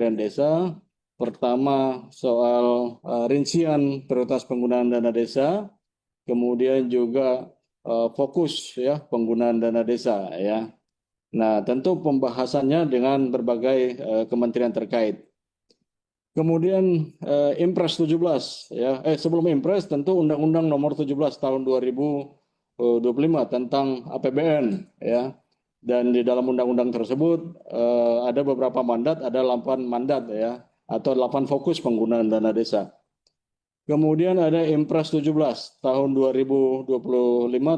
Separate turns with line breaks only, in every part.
Kementerian Desa. Pertama soal rincian prioritas penggunaan dana desa, kemudian juga fokus ya penggunaan dana desa ya. Nah, tentu pembahasannya dengan berbagai kementerian terkait. Kemudian Impres 17 ya. Sebelum Impres tentu Undang-Undang Nomor 17 tahun 2025 tentang APBN ya. Dan di dalam undang-undang tersebut ada beberapa mandat, ada 8 mandat ya atau 8 fokus penggunaan dana desa. Kemudian ada Impres 17 tahun 2025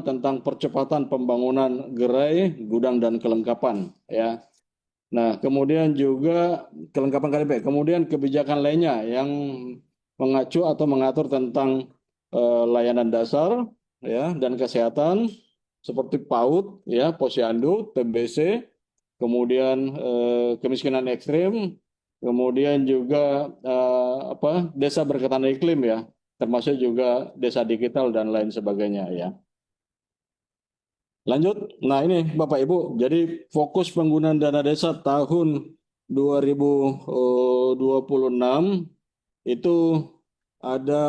tentang percepatan pembangunan gerai, gudang dan kelengkapan ya. Nah, kemudian juga kelengkapan KDP, kemudian kebijakan lainnya yang mengacu atau mengatur tentang layanan dasar ya dan kesehatan seperti PAUD ya, Posyandu, TBC, kemudian kemiskinan ekstrim, kemudian juga desa berketahanan iklim ya, termasuk juga desa digital dan lain sebagainya ya. Lanjut, nah ini Bapak Ibu, jadi fokus penggunaan dana desa tahun 2026 itu ada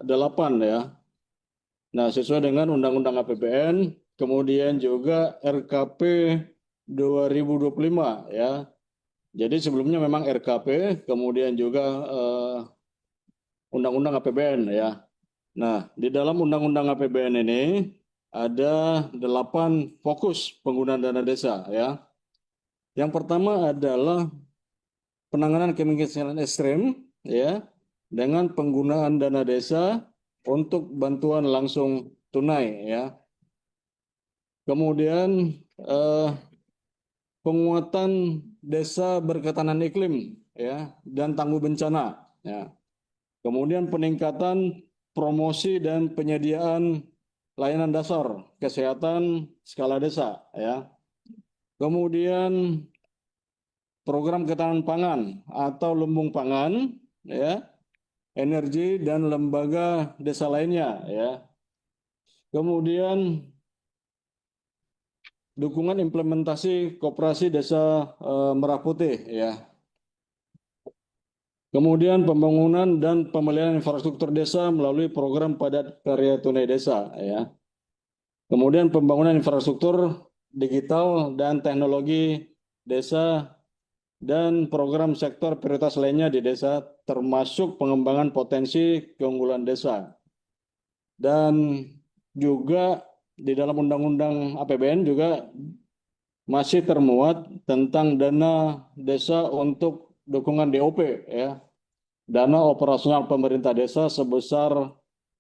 8 ya. Nah sesuai dengan Undang-Undang APBN, kemudian juga RKP 2025 ya. Jadi sebelumnya memang RKP, kemudian juga Undang-Undang APBN ya. Nah, di dalam Undang-Undang APBN ini ada 8 fokus penggunaan dana desa ya. Yang pertama adalah penanganan kemiskinan ekstrem ya dengan penggunaan dana desa untuk bantuan langsung tunai ya. Kemudian eh, penguatan desa berketahanan iklim ya dan tangguh bencana ya. Kemudian peningkatan promosi dan penyediaan layanan dasar kesehatan skala desa ya. Kemudian program ketahanan pangan atau lumbung pangan ya, energi dan lembaga desa lainnya ya. Kemudian dukungan implementasi koperasi desa Merah Putih ya. Kemudian pembangunan dan pemeliharaan infrastruktur desa melalui program padat karya tunai desa ya. Kemudian pembangunan infrastruktur digital dan teknologi desa dan program sektor prioritas lainnya di desa termasuk pengembangan potensi keunggulan desa. Dan juga di dalam Undang-Undang APBN juga masih termuat tentang dana desa untuk dukungan DOP ya. Dana operasional pemerintah desa sebesar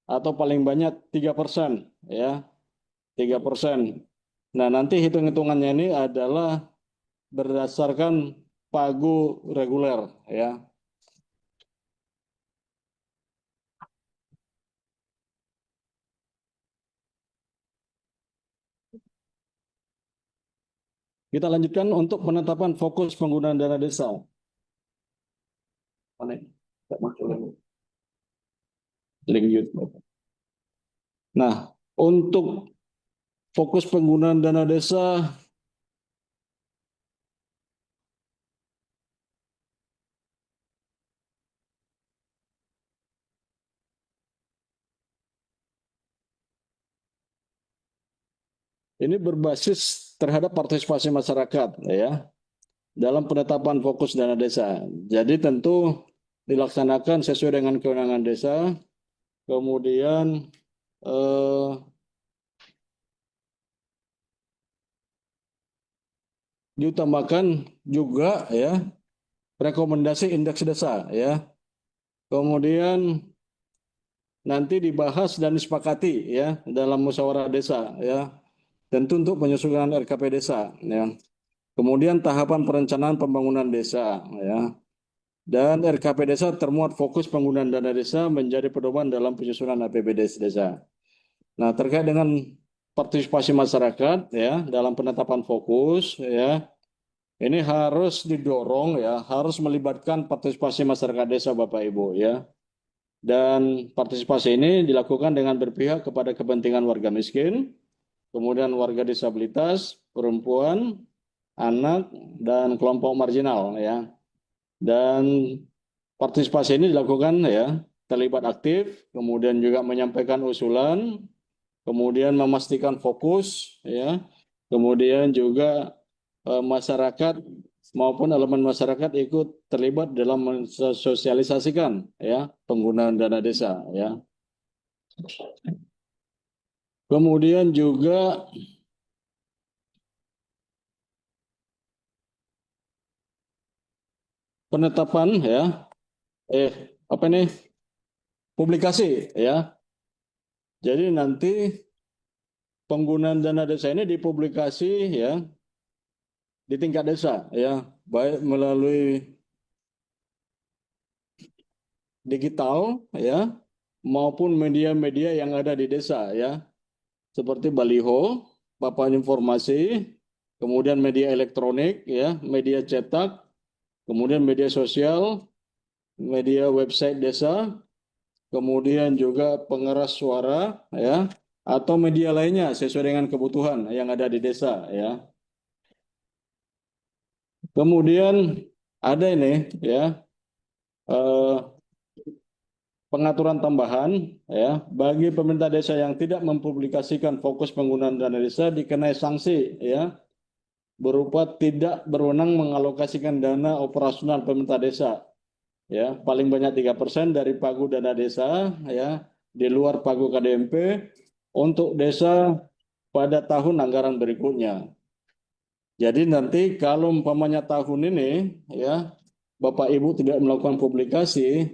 atau paling banyak 3% ya. 3%. Nah, nanti hitung-hitungannya ini adalah berdasarkan pagu reguler ya. Kita lanjutkan untuk penetapan fokus penggunaan dana desa. Mana? Tak masuk lagi. Link YouTube. Nah, untuk fokus penggunaan dana desa ini berbasis terhadap partisipasi masyarakat ya dalam penetapan fokus dana desa. Jadi tentu dilaksanakan sesuai dengan kewenangan desa, kemudian eh, diutamakan juga ya rekomendasi indeks desa ya. Kemudian nanti dibahas dan disepakati ya dalam musyawarah desa ya. Tentu untuk penyusunan RKP desa ya. Kemudian tahapan perencanaan pembangunan desa ya. Dan RKP desa termuat fokus penggunaan dana desa menjadi pedoman dalam penyusunan APBD desa. Nah, terkait dengan partisipasi masyarakat ya dalam penetapan fokus ya. Ini harus didorong ya, harus melibatkan partisipasi masyarakat desa Bapak Ibu ya. Dan partisipasi ini dilakukan dengan berpihak kepada kepentingan warga miskin, kemudian warga disabilitas, perempuan, anak, dan kelompok marginal ya. Dan partisipasi ini dilakukan ya terlibat aktif, kemudian juga menyampaikan usulan, kemudian memastikan fokus ya, kemudian juga masyarakat maupun elemen masyarakat ikut terlibat dalam mensosialisasikan ya penggunaan dana desa ya. Kemudian juga penetapan ya apa nih publikasi ya. Jadi nanti penggunaan dana desa ini dipublikasi ya di tingkat desa ya, baik melalui digital ya maupun media-media yang ada di desa ya, seperti baliho, papan informasi, kemudian media elektronik ya, media cetak, kemudian media sosial, media website desa, kemudian juga pengeras suara ya, atau media lainnya sesuai dengan kebutuhan yang ada di desa ya. Kemudian ada ini ya eh, pengaturan tambahan ya bagi pemerintah desa yang tidak mempublikasikan fokus penggunaan dana desa dikenai sanksi ya berupa tidak berwenang mengalokasikan dana operasional pemerintah desa ya paling banyak 3% dari pagu dana desa ya di luar pagu KDMP untuk desa pada tahun anggaran berikutnya. Jadi nanti kalau umpamanya tahun ini ya Bapak Ibu tidak melakukan publikasi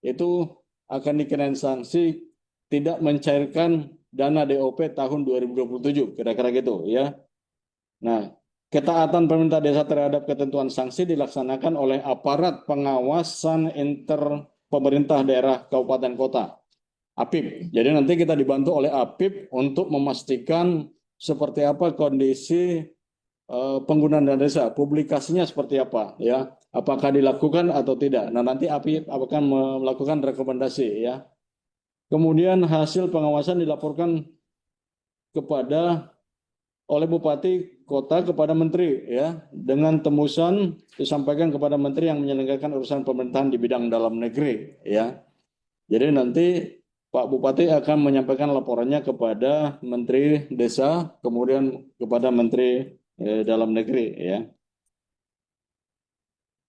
itu akan dikenain sanksi tidak mencairkan dana DOP tahun 2027 kira-kira gitu ya. Nah, ketaatan pemerintah desa terhadap ketentuan sanksi dilaksanakan oleh aparat pengawasan inter pemerintah daerah kabupaten kota APIP. Jadi nanti kita dibantu oleh APIP untuk memastikan seperti apa kondisi penggunaan dana desa, publikasinya seperti apa ya, apakah dilakukan atau tidak. Nah, nanti APIP akan melakukan rekomendasi ya. Kemudian hasil pengawasan dilaporkan kepada oleh Bupati Kota kepada Menteri ya, dengan tembusan disampaikan kepada Menteri yang menyelenggarakan urusan pemerintahan di bidang dalam negeri ya. Jadi nanti Pak Bupati akan menyampaikan laporannya kepada Menteri Desa, kemudian kepada Menteri Dalam Negeri ya.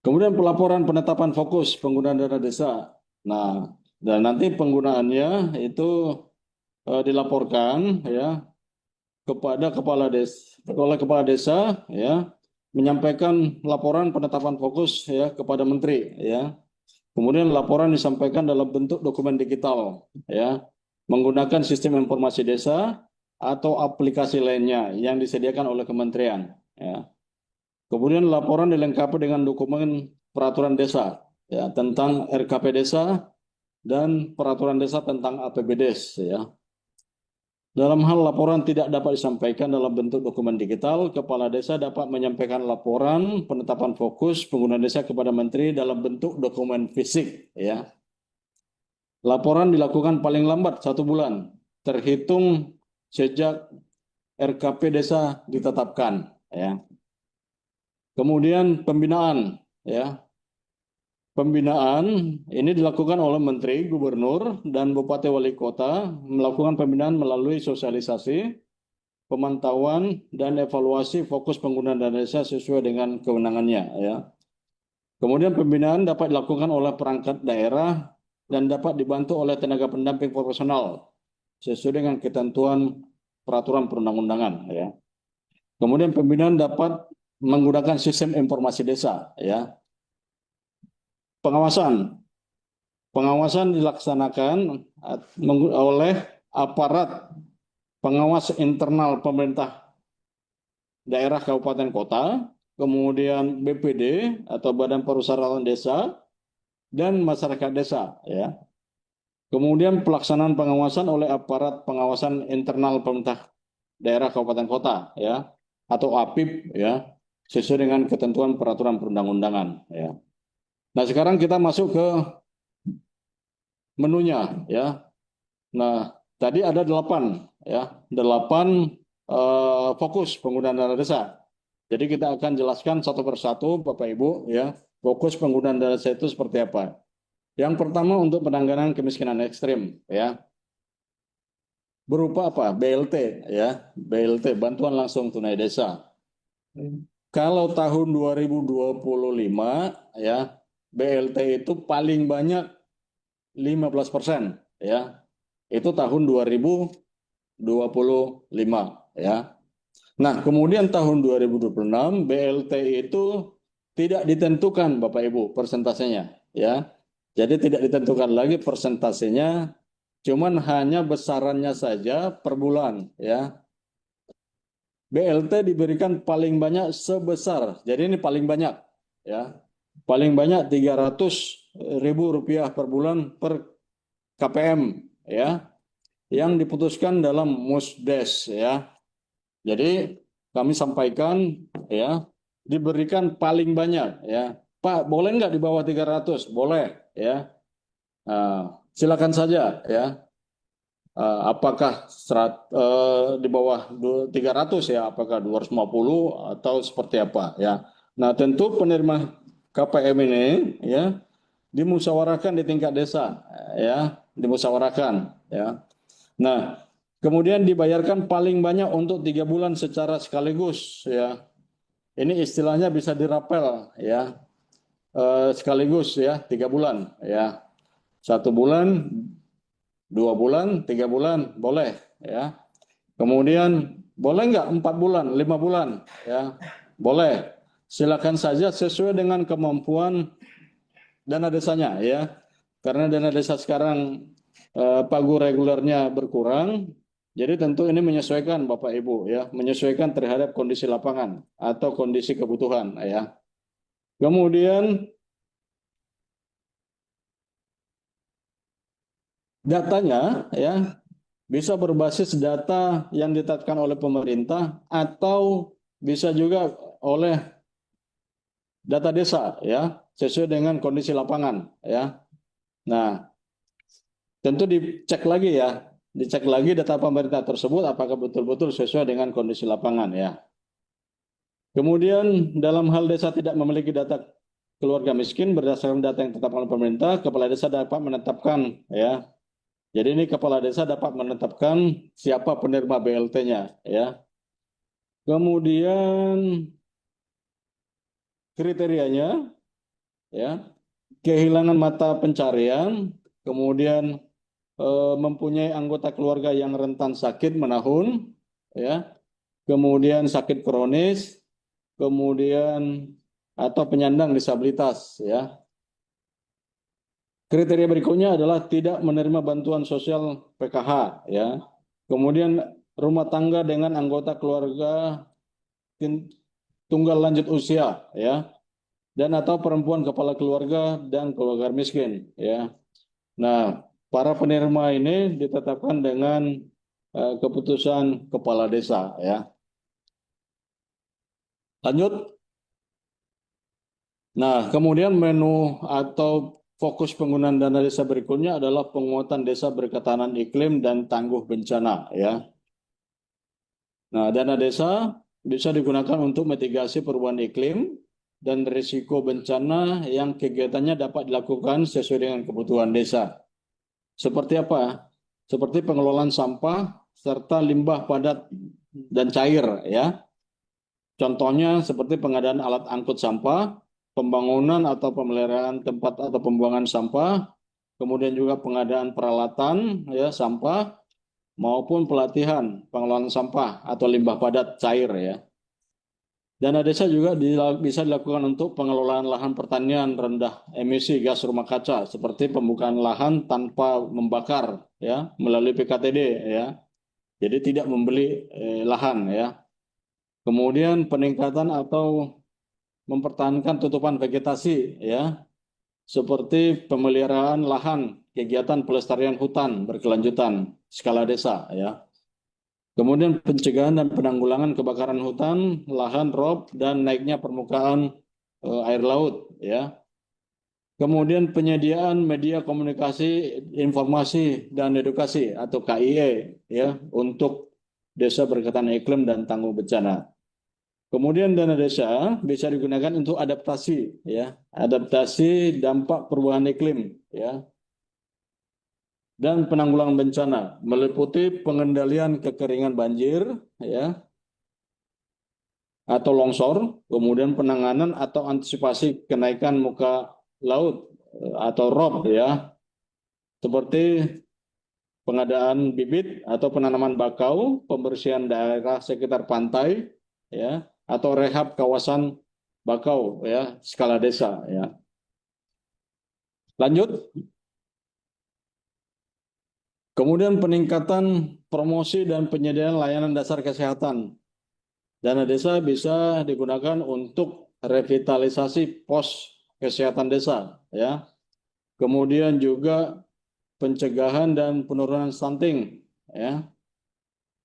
Kemudian pelaporan penetapan fokus penggunaan dana desa. Nah, dan nanti penggunaannya itu dilaporkan ya kepada kepala desa ya menyampaikan laporan penetapan fokus ya kepada menteri ya. Kemudian laporan disampaikan dalam bentuk dokumen digital ya menggunakan sistem informasi desa atau aplikasi lainnya yang disediakan oleh kementerian ya. Kemudian laporan dilengkapi dengan dokumen peraturan desa ya tentang RKP desa dan peraturan desa tentang APBDes ya. Dalam hal laporan tidak dapat disampaikan dalam bentuk dokumen digital, kepala desa dapat menyampaikan laporan penetapan fokus penggunaan desa kepada menteri dalam bentuk dokumen fisik ya. Laporan dilakukan paling lambat 1 bulan terhitung sejak RKP desa ditetapkan ya. Kemudian pembinaan ya. Pembinaan ini dilakukan oleh Menteri, Gubernur, dan Bupati Wali Kota melakukan pembinaan melalui sosialisasi, pemantauan, dan evaluasi fokus penggunaan dana desa sesuai dengan kewenangannya. Ya. Kemudian pembinaan dapat dilakukan oleh perangkat daerah dan dapat dibantu oleh tenaga pendamping profesional sesuai dengan ketentuan peraturan perundang-undangan. Ya. Kemudian pembinaan dapat menggunakan sistem informasi desa. Ya. Pengawasan. Pengawasan dilaksanakan oleh aparat pengawas internal pemerintah daerah kabupaten kota, kemudian BPD atau Badan Perusaratan Desa dan masyarakat desa ya. Kemudian pelaksanaan pengawasan oleh aparat pengawasan internal pemerintah daerah kabupaten kota ya atau APIP ya sesuai dengan ketentuan peraturan perundang-undangan ya. Nah, sekarang kita masuk ke menunya ya. Nah, tadi ada 8 ya, 8 fokus penggunaan dana desa. Jadi kita akan jelaskan satu persatu Bapak Ibu ya. Fokus penggunaan dana desa itu seperti apa? Yang pertama untuk penanganan kemiskinan ekstrim, ya, berupa apa? BLT, ya, BLT, bantuan langsung tunai desa. Kalau tahun 2025, ya, BLT itu paling banyak 15%, ya. Itu tahun 2025, ya. Nah, kemudian tahun 2026 BLT itu tidak ditentukan Bapak Ibu persentasenya, ya. Jadi tidak ditentukan lagi persentasenya, cuman hanya besarannya saja per bulan, ya. BLT diberikan paling banyak sebesar, jadi ini paling banyak, ya. Paling banyak 300.000 rupiah per bulan per KPM, ya, yang diputuskan dalam Musdes, ya. Jadi kami sampaikan, ya, diberikan paling banyak, ya. Pak, boleh nggak di bawah 300? Boleh, ya. Silakan saja, ya. Apakah di bawah 300, ya, apakah 250 atau seperti apa, ya. Nah, tentu penerima KPM ini, ya, dimusyawarahkan di tingkat desa, ya, dimusyawarahkan, ya. Nah, kemudian dibayarkan paling banyak untuk 3 bulan secara sekaligus, ya. Ini istilahnya bisa dirapel, ya, sekaligus, ya, 3 bulan, ya. 1 bulan, 2 bulan, 3 bulan, boleh, ya. Kemudian boleh nggak 4 bulan, 5 bulan, ya, boleh. Silakan saja sesuai dengan kemampuan dana desanya, ya. Karena dana desa sekarang pagu regulernya berkurang, jadi tentu ini menyesuaikan Bapak Ibu, ya, menyesuaikan terhadap kondisi lapangan atau kondisi kebutuhan, ya. Kemudian datanya, ya, bisa berbasis data yang ditetapkan oleh pemerintah atau bisa juga oleh data desa, ya, sesuai dengan kondisi lapangan, ya. Nah, tentu dicek lagi data pemerintah tersebut apakah betul-betul sesuai dengan kondisi lapangan, ya. Kemudian dalam hal desa tidak memiliki data keluarga miskin berdasarkan data yang ditetapkan oleh pemerintah, kepala desa dapat menetapkan, ya. Jadi ini kepala desa dapat menetapkan siapa penerima BLT-nya, ya. Kemudian kriterianya, ya, kehilangan mata pencarian, kemudian mempunyai anggota keluarga yang rentan sakit menahun, ya, kemudian sakit kronis, kemudian atau penyandang disabilitas, ya. Kriteria berikutnya adalah tidak menerima bantuan sosial PKH, ya. Kemudian rumah tangga dengan anggota keluarga tunggal lanjut usia, ya, dan atau perempuan kepala keluarga dan keluarga miskin, ya. Nah, para penerima ini ditetapkan dengan keputusan kepala desa, ya. Lanjut. Nah, kemudian menu atau fokus penggunaan dana desa berikutnya adalah penguatan desa berketahanan iklim dan tangguh bencana, ya. Nah, dana desa bisa digunakan untuk mitigasi perubahan iklim dan risiko bencana yang kegiatannya dapat dilakukan sesuai dengan kebutuhan desa. Seperti apa? Seperti pengelolaan sampah serta limbah padat dan cair, ya. Contohnya seperti pengadaan alat angkut sampah, pembangunan atau pemeliharaan tempat atau pembuangan sampah, kemudian juga pengadaan peralatan, ya, sampah maupun pelatihan pengelolaan sampah atau limbah padat cair, ya. Dana desa juga bisa dilakukan untuk pengelolaan lahan pertanian rendah emisi gas rumah kaca seperti pembukaan lahan tanpa membakar, ya, melalui PKTD, ya. Jadi tidak membeli lahan, ya. Kemudian peningkatan atau mempertahankan tutupan vegetasi, ya, seperti pemeliharaan lahan, kegiatan pelestarian hutan berkelanjutan skala desa, ya. Kemudian pencegahan dan penanggulangan kebakaran hutan, lahan rob, dan naiknya permukaan air laut, ya. Kemudian penyediaan media komunikasi, informasi, dan edukasi atau KIE, ya, untuk desa berketahanan iklim dan tangguh bencana. Kemudian dana desa bisa digunakan untuk adaptasi, ya, adaptasi dampak perubahan iklim, ya, dan penanggulangan bencana, meliputi pengendalian kekeringan banjir, ya, atau longsor, kemudian penanganan atau antisipasi kenaikan muka laut atau ROB, ya, seperti pengadaan bibit atau penanaman bakau, pembersihan daerah sekitar pantai, ya, atau rehab kawasan bakau, ya, skala desa, ya. Lanjut, kemudian peningkatan promosi dan penyediaan layanan dasar kesehatan. Dana desa bisa digunakan untuk revitalisasi pos kesehatan desa, ya. Kemudian juga pencegahan dan penurunan stunting, ya.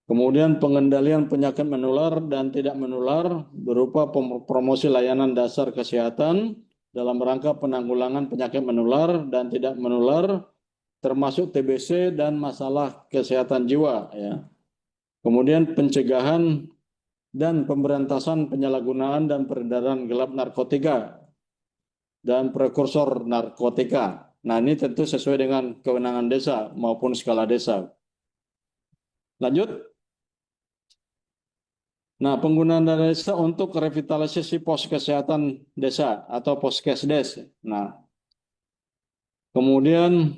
Kemudian pengendalian penyakit menular dan tidak menular berupa promosi layanan dasar kesehatan dalam rangka penanggulangan penyakit menular dan tidak menular termasuk TBC dan masalah kesehatan jiwa, ya. Kemudian pencegahan dan pemberantasan penyalahgunaan dan peredaran gelap narkotika dan prekursor narkotika. Nah, ini tentu sesuai dengan kewenangan desa maupun skala desa. Lanjut. Nah, penggunaan dana desa untuk revitalisasi pos kesehatan desa atau poskesdes. Nah, kemudian,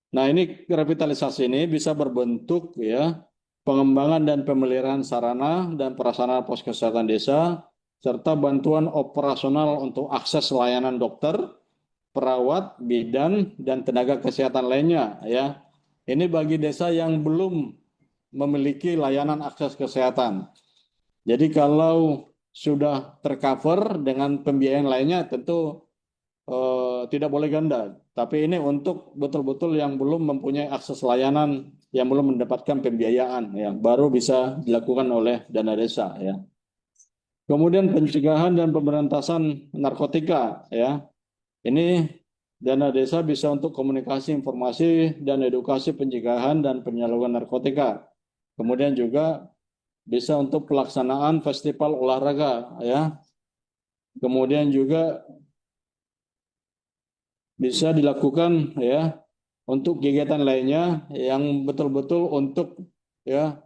nah ini revitalisasi ini bisa berbentuk, ya, pengembangan dan pemeliharaan sarana dan prasarana pos kesehatan desa serta bantuan operasional untuk akses layanan dokter, perawat, bidan, dan tenaga kesehatan lainnya, ya. Ini bagi desa yang belum memiliki layanan akses kesehatan. Jadi kalau sudah tercover dengan pembiayaan lainnya tentu tidak boleh ganda. Tapi ini untuk betul-betul yang belum mempunyai akses layanan, yang belum mendapatkan pembiayaan, ya, baru bisa dilakukan oleh dana desa, ya. Kemudian pencegahan dan pemberantasan narkotika, ya. Ini dana desa bisa untuk komunikasi informasi dan edukasi pencegahan dan penyaluran narkotika. Kemudian juga bisa untuk pelaksanaan festival olahraga, ya. Kemudian juga bisa dilakukan, ya, untuk kegiatan lainnya yang betul-betul untuk, ya,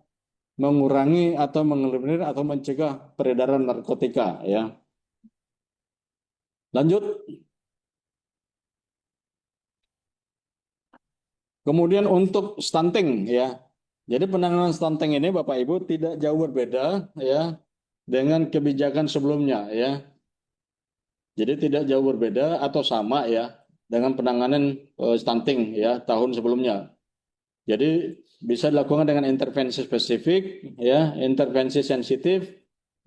mengurangi atau mengeliminir atau mencegah peredaran narkotika, ya. Lanjut. Kemudian untuk stunting, ya. Jadi penanganan stunting ini Bapak Ibu tidak jauh berbeda, ya, dengan kebijakan sebelumnya, ya. Jadi tidak jauh berbeda atau sama, ya, dengan penanganan stunting, ya, tahun sebelumnya. Jadi bisa dilakukan dengan intervensi spesifik, ya, intervensi sensitif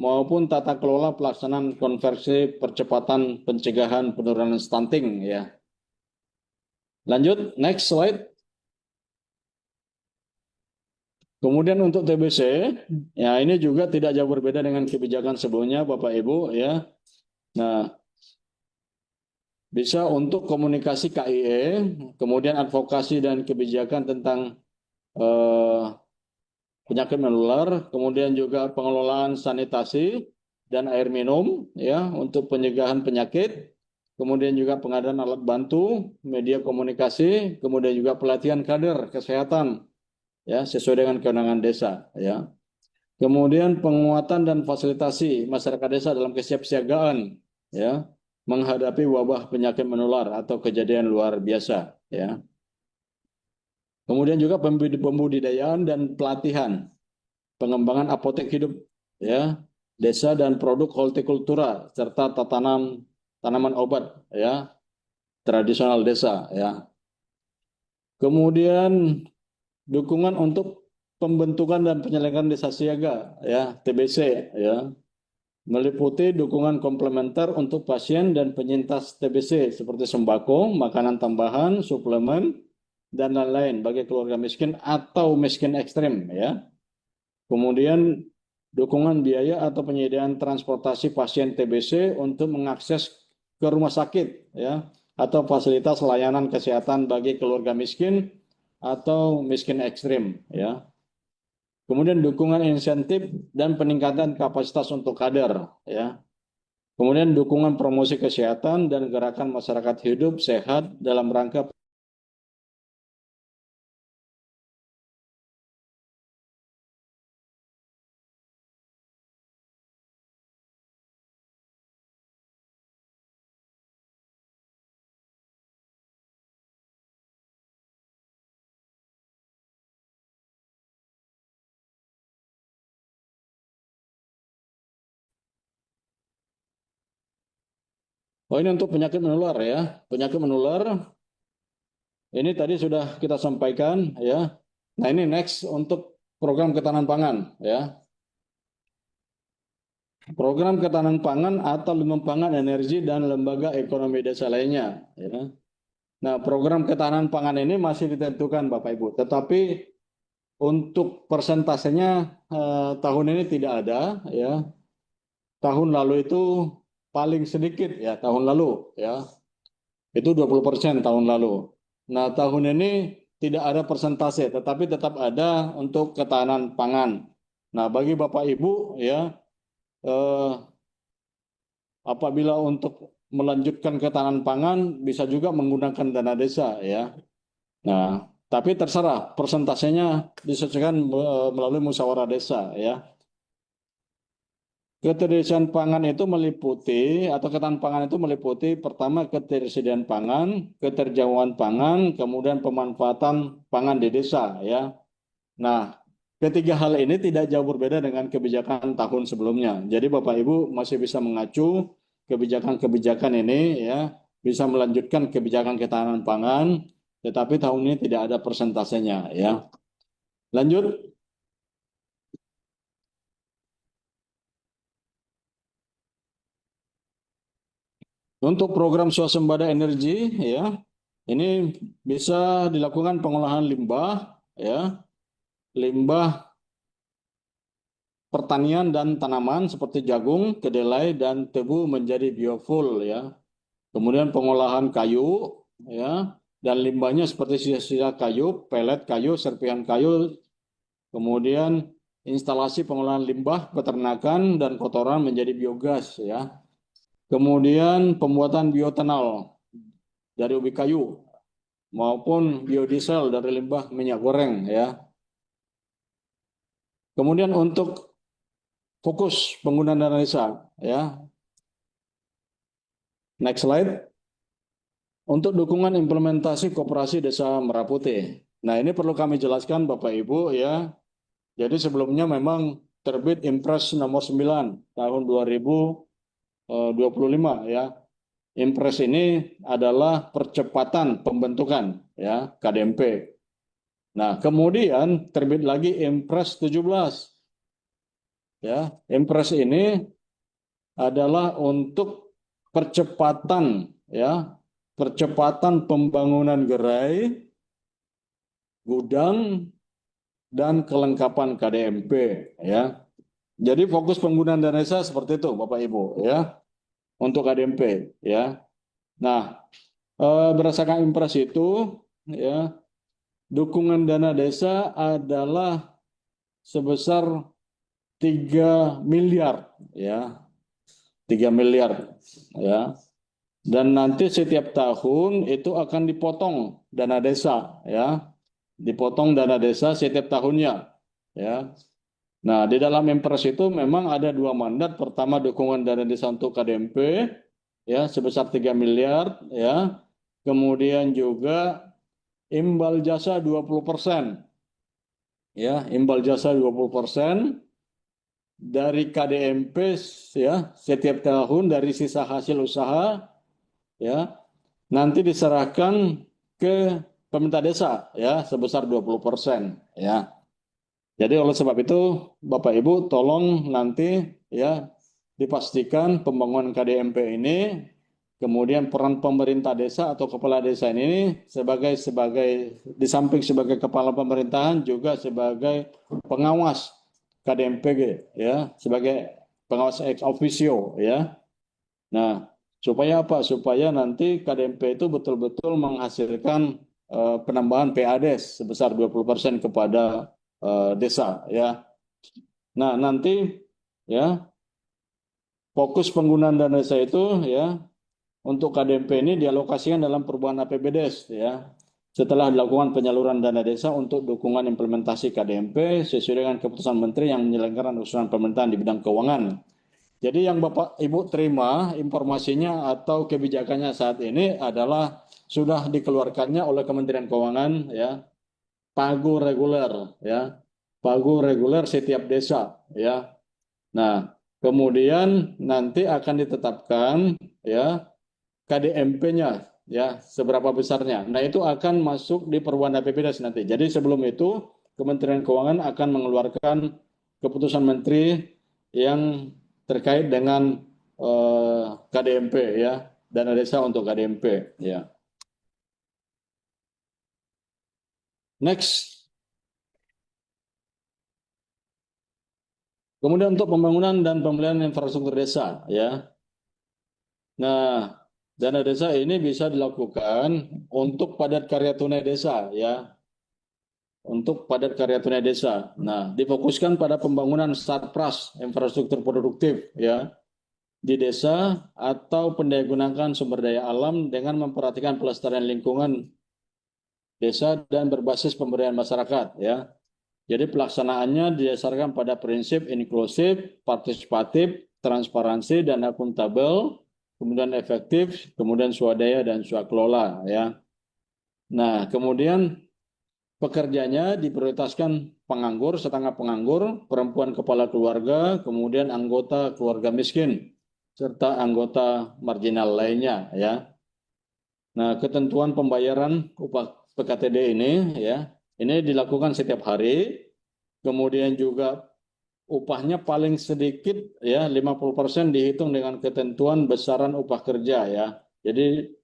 maupun tata kelola pelaksanaan konversi percepatan pencegahan penurunan stunting, ya. Lanjut, next slide. Kemudian untuk TBC, ya, ini juga tidak jauh berbeda dengan kebijakan sebelumnya, Bapak Ibu, ya. Nah, bisa untuk komunikasi KIE, kemudian advokasi dan kebijakan tentang eh, penyakit menular, kemudian juga pengelolaan sanitasi dan air minum, ya, untuk pencegahan penyakit, kemudian juga pengadaan alat bantu, media komunikasi, kemudian juga pelatihan kader kesehatan, ya, sesuai dengan kewenangan desa, ya. Kemudian penguatan dan fasilitasi masyarakat desa dalam kesiapsiagaan, ya, menghadapi wabah penyakit menular atau kejadian luar biasa, ya. Kemudian juga pembudidayaan dan pelatihan, pengembangan apotek hidup, ya, desa dan produk hortikultura serta tanaman obat, ya, tradisional desa, ya. Kemudian dukungan untuk pembentukan dan penyelenggaraan desa siaga, ya, TBC, ya, meliputi dukungan komplementer untuk pasien dan penyintas TBC seperti sembako, makanan tambahan, suplemen, dan lain-lain bagi keluarga miskin atau miskin ekstrim, ya. Kemudian dukungan biaya atau penyediaan transportasi pasien TBC untuk mengakses ke rumah sakit, ya, atau fasilitas layanan kesehatan bagi keluarga miskin atau miskin ekstrim, ya. Kemudian dukungan insentif dan peningkatan kapasitas untuk kader, ya. Kemudian dukungan promosi kesehatan dan gerakan masyarakat hidup sehat dalam rangka. Oh, ini untuk penyakit menular ya. Penyakit menular ini tadi sudah kita sampaikan ya. Nah, ini next untuk program ketahanan pangan ya. Program ketahanan pangan atau lumbung energi dan lembaga ekonomi desa lainnya ya. Nah, program ketahanan pangan ini masih ditentukan Bapak Ibu, tetapi untuk persentasenya tahun ini tidak ada ya. Tahun lalu itu paling sedikit ya, tahun lalu ya. Itu 20% tahun lalu. Nah, tahun ini tidak ada persentase, tetapi tetap ada untuk ketahanan pangan. Nah, bagi Bapak Ibu ya, eh, apabila untuk melanjutkan ketahanan pangan bisa juga menggunakan dana desa ya. Nah, tapi terserah persentasenya disesuaikan melalui musyawarah desa ya. Ketersediaan pangan itu meliputi atau ketahanan pangan itu meliputi pertama ketersediaan pangan, keterjangkauan pangan, kemudian pemanfaatan pangan di desa ya. Nah, ketiga hal ini tidak jauh berbeda dengan kebijakan tahun sebelumnya. Jadi Bapak Ibu masih bisa mengacu kebijakan-kebijakan ini ya, bisa melanjutkan kebijakan ketahanan pangan, tetapi tahun ini tidak ada persentasenya ya. Lanjut. Untuk program swasembada energi ya, ini bisa dilakukan pengolahan limbah ya, limbah pertanian dan tanaman seperti jagung, kedelai dan tebu menjadi biofuel ya. Kemudian pengolahan kayu ya, dan limbahnya seperti sisa-sisa kayu, pelet kayu, serpihan kayu, kemudian instalasi pengolahan limbah peternakan dan kotoran menjadi biogas ya. Kemudian pembuatan bioetanol dari ubi kayu maupun biodiesel dari limbah minyak goreng ya. Kemudian untuk fokus penggunaan dana desa ya. Next slide. Untuk dukungan implementasi koperasi desa Merah Putih. Nah, ini perlu kami jelaskan Bapak Ibu ya. Jadi sebelumnya memang terbit Impres nomor 9 tahun 2025 ya. Impres ini adalah percepatan pembentukan ya KDMP. Nah, kemudian terbit lagi Impres 17. Ya, Impres ini adalah untuk percepatan ya, percepatan pembangunan gerai, gudang dan kelengkapan KDMP ya. Jadi fokus penggunaan dana desa seperti itu Bapak Ibu ya untuk KDMP ya. Nah, berdasarkan Impres itu ya, dukungan dana desa adalah sebesar 3 miliar ya. 3 miliar ya. Dan nanti setiap tahun itu akan dipotong dana desa ya. Dipotong dana desa setiap tahunnya ya. Nah, di dalam Impres itu memang ada dua mandat. Pertama dukungan dana desa untuk KDMP ya sebesar 3 miliar ya. Kemudian juga imbal jasa 20% ya, imbal jasa 20% dari KDMP ya setiap tahun dari sisa hasil usaha ya nanti diserahkan ke pemerintah desa ya sebesar 20% ya. Jadi oleh sebab itu Bapak Ibu tolong nanti ya dipastikan pembangunan KDMP ini kemudian peran pemerintah desa atau kepala desa ini sebagai di samping sebagai kepala pemerintahan juga sebagai pengawas KDMPG ya sebagai pengawas ex officio ya. Nah, supaya apa? Supaya nanti KDMP itu betul-betul menghasilkan penambahan PADES sebesar 20% kepada desa ya. Nah, nanti ya fokus penggunaan dana desa itu ya untuk KDMP ini dialokasikan dalam perubahan APBDes ya. Setelah dilakukan penyaluran dana desa untuk dukungan implementasi KDMP sesuai dengan keputusan Menteri yang menyelenggarakan usulan pemerintahan di bidang keuangan. Jadi yang Bapak Ibu terima informasinya atau kebijakannya saat ini adalah sudah dikeluarkannya oleh Kementerian Keuangan ya, pagu reguler ya, pagu reguler setiap desa ya. Nah, kemudian nanti akan ditetapkan ya KDMP-nya ya seberapa besarnya. Nah, itu akan masuk di perubahan APBDes nanti. Jadi sebelum itu Kementerian Keuangan akan mengeluarkan keputusan menteri yang terkait dengan KDMP ya, dana desa untuk KDMP ya. Next. Kemudian untuk pembangunan dan pembelian infrastruktur desa ya. Nah, dana desa ini bisa dilakukan untuk padat karya tunai desa ya, untuk padat karya tunai desa. Nah, difokuskan pada pembangunan sarpras infrastruktur produktif ya di desa atau pendayagunaan sumber daya alam dengan memperhatikan pelestarian lingkungan desa dan berbasis pemberdayaan masyarakat ya. Jadi pelaksanaannya didasarkan pada prinsip inklusif, partisipatif, transparansi dan akuntabel, kemudian efektif, kemudian swadaya dan swakelola ya. Nah, kemudian pekerjanya diprioritaskan penganggur, setengah penganggur, perempuan kepala keluarga, kemudian anggota keluarga miskin, serta anggota marginal lainnya ya. Nah, ketentuan pembayaran upah PKTD ini ya, ini dilakukan setiap hari. Kemudian juga upahnya paling sedikit ya 50% dihitung dengan ketentuan besaran upah kerja ya. Jadi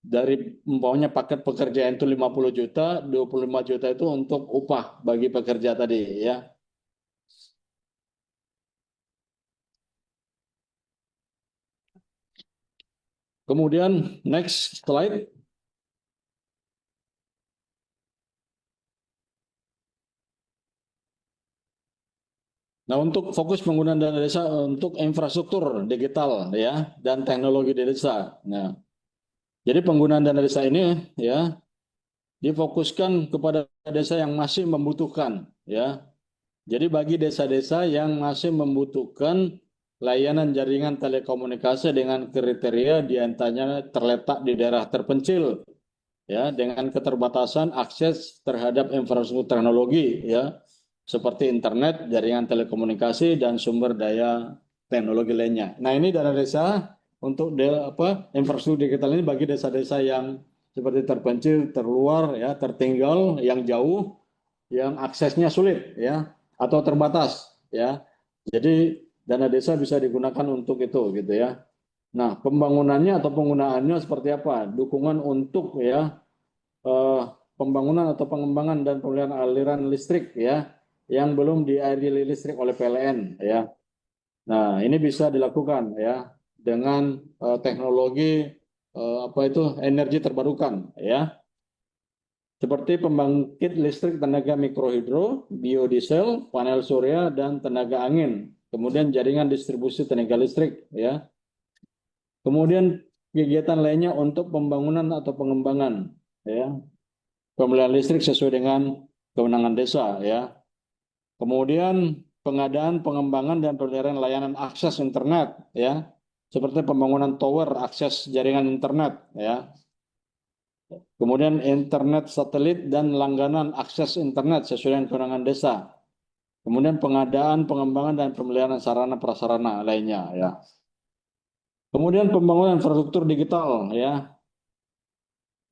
dari umpamanya paket pekerjaan itu 50 juta, 25 juta itu untuk upah bagi pekerja tadi ya. Kemudian next slide. Nah, untuk fokus penggunaan dana desa untuk infrastruktur digital ya dan teknologi di desa. Nah, jadi penggunaan dana desa ini ya difokuskan kepada desa yang masih membutuhkan ya. Jadi bagi desa-desa yang masih membutuhkan layanan jaringan telekomunikasi dengan kriteria diantaranya terletak di daerah terpencil ya dengan keterbatasan akses terhadap infrastruktur teknologi ya seperti internet, jaringan telekomunikasi dan sumber daya teknologi lainnya. Nah, ini dana desa untuk infrastruktur digital ini bagi desa-desa yang seperti terpencil, terluar ya, tertinggal, yang jauh, yang aksesnya sulit ya atau terbatas ya. Jadi dana desa bisa digunakan untuk itu gitu ya. Nah, pembangunannya atau penggunaannya seperti apa? Dukungan untuk ya eh, pembangunan atau pengembangan dan pemeliharaan aliran listrik ya yang belum dialiri listrik oleh PLN ya. Nah, ini bisa dilakukan ya dengan teknologi apa itu energi terbarukan ya. Seperti pembangkit listrik tenaga mikrohidro, biodiesel, panel surya dan tenaga angin. Kemudian jaringan distribusi tenaga listrik ya. Kemudian kegiatan lainnya untuk pembangunan atau pengembangan ya. Pembelian listrik sesuai dengan kewenangan desa ya. Kemudian pengadaan, pengembangan dan pemeliharaan layanan akses internet ya. Seperti pembangunan tower akses jaringan internet ya. Kemudian internet satelit dan langganan akses internet sesuai dengan kewenangan desa. Kemudian pengadaan, pengembangan dan pemeliharaan sarana prasarana lainnya ya. Kemudian pembangunan infrastruktur digital ya.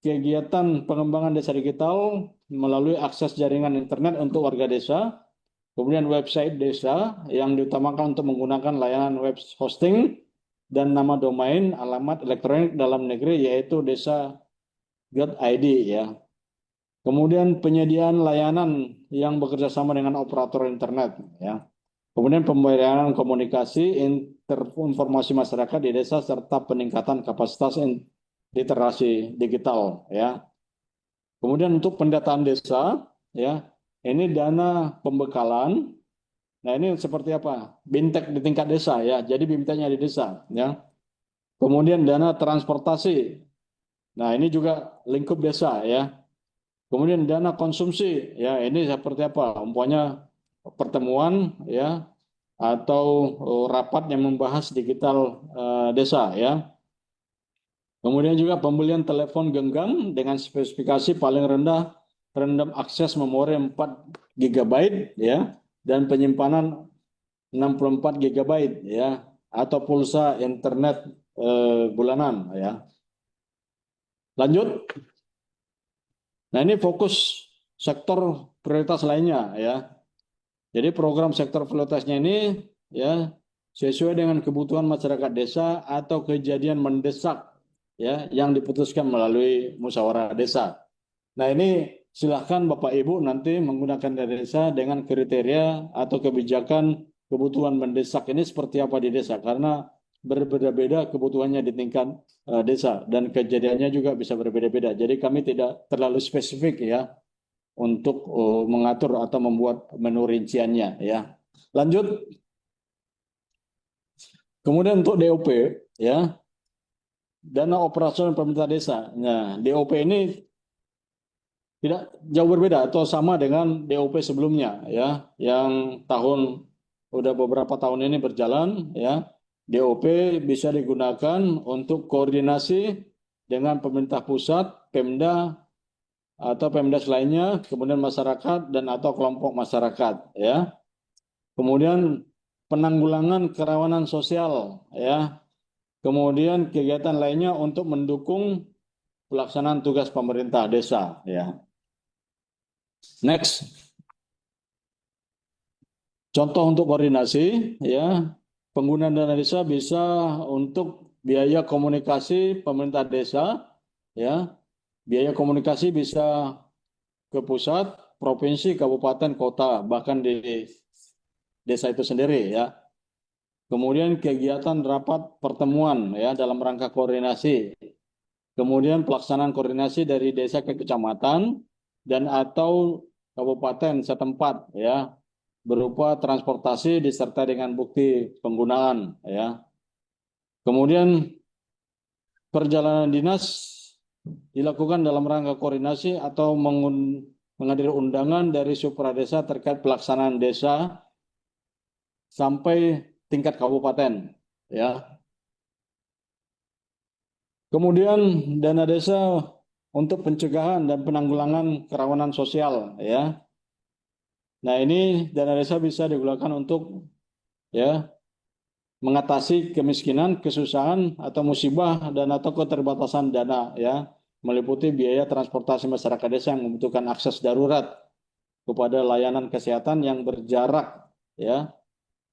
Kegiatan pengembangan desa digital melalui akses jaringan internet untuk warga desa, kemudian website desa yang diutamakan untuk menggunakan layanan web hosting dan nama domain alamat elektronik dalam negeri yaitu desa.id ya. Kemudian penyediaan layanan yang bekerja sama dengan operator internet ya. Kemudian pembayaran komunikasi informasi masyarakat di desa serta peningkatan kapasitas literasi digital ya. Kemudian untuk pendataan desa ya, ini dana pembekalan. Nah, ini seperti apa? Bintek di tingkat desa ya. Jadi BIMTEK-nya di desa ya. Kemudian dana transportasi. Nah, ini juga lingkup desa ya. Kemudian dana konsumsi ya. Ini seperti apa? Umpamanya pertemuan ya atau rapat yang membahas digital desa ya. Kemudian juga pembelian telepon genggam dengan spesifikasi paling rendah random akses memori 4 GB ya dan penyimpanan 64 GB ya atau pulsa internet bulanan ya. Lanjut. Nah, ini fokus sektor prioritas lainnya ya. Jadi program sektor prioritasnya ini ya sesuai dengan kebutuhan masyarakat desa atau kejadian mendesak ya yang diputuskan melalui musyawarah desa. Nah, ini silahkan Bapak Ibu nanti menggunakan dana desa dengan kriteria atau kebijakan kebutuhan mendesak ini seperti apa di desa. Karena berbeda-beda kebutuhannya di tingkat desa dan kejadiannya juga bisa berbeda-beda. Jadi kami tidak terlalu spesifik ya untuk mengatur atau membuat menu rinciannya ya. Lanjut. Kemudian untuk DOP ya, dana operasional pemerintah desa. Nah, DOP ini tidak jauh berbeda atau sama dengan DOP sebelumnya ya, yang udah beberapa tahun ini berjalan ya. DOP bisa digunakan untuk koordinasi dengan pemerintah pusat, Pemda atau Pemda lainnya, kemudian masyarakat dan atau kelompok masyarakat ya. Kemudian penanggulangan kerawanan sosial ya. Kemudian kegiatan lainnya untuk mendukung pelaksanaan tugas pemerintah desa ya. Next. Contoh untuk koordinasi ya. Penggunaan dana desa bisa untuk biaya komunikasi pemerintah desa ya. Biaya komunikasi bisa ke pusat, provinsi, kabupaten, kota, bahkan di desa itu sendiri ya. Kemudian kegiatan rapat pertemuan ya dalam rangka koordinasi. Kemudian pelaksanaan koordinasi dari desa ke kecamatan dan atau kabupaten setempat ya berupa transportasi disertai dengan bukti penggunaan ya. Kemudian perjalanan dinas dilakukan dalam rangka koordinasi atau menghadiri undangan dari supradesa terkait pelaksanaan desa sampai tingkat kabupaten ya. Kemudian dana desa untuk pencegahan dan penanggulangan kerawanan sosial ya. Nah, ini dana desa bisa digunakan untuk ya mengatasi kemiskinan, kesusahan atau musibah dan atau keterbatasan dana ya, meliputi biaya transportasi masyarakat desa yang membutuhkan akses darurat kepada layanan kesehatan yang berjarak ya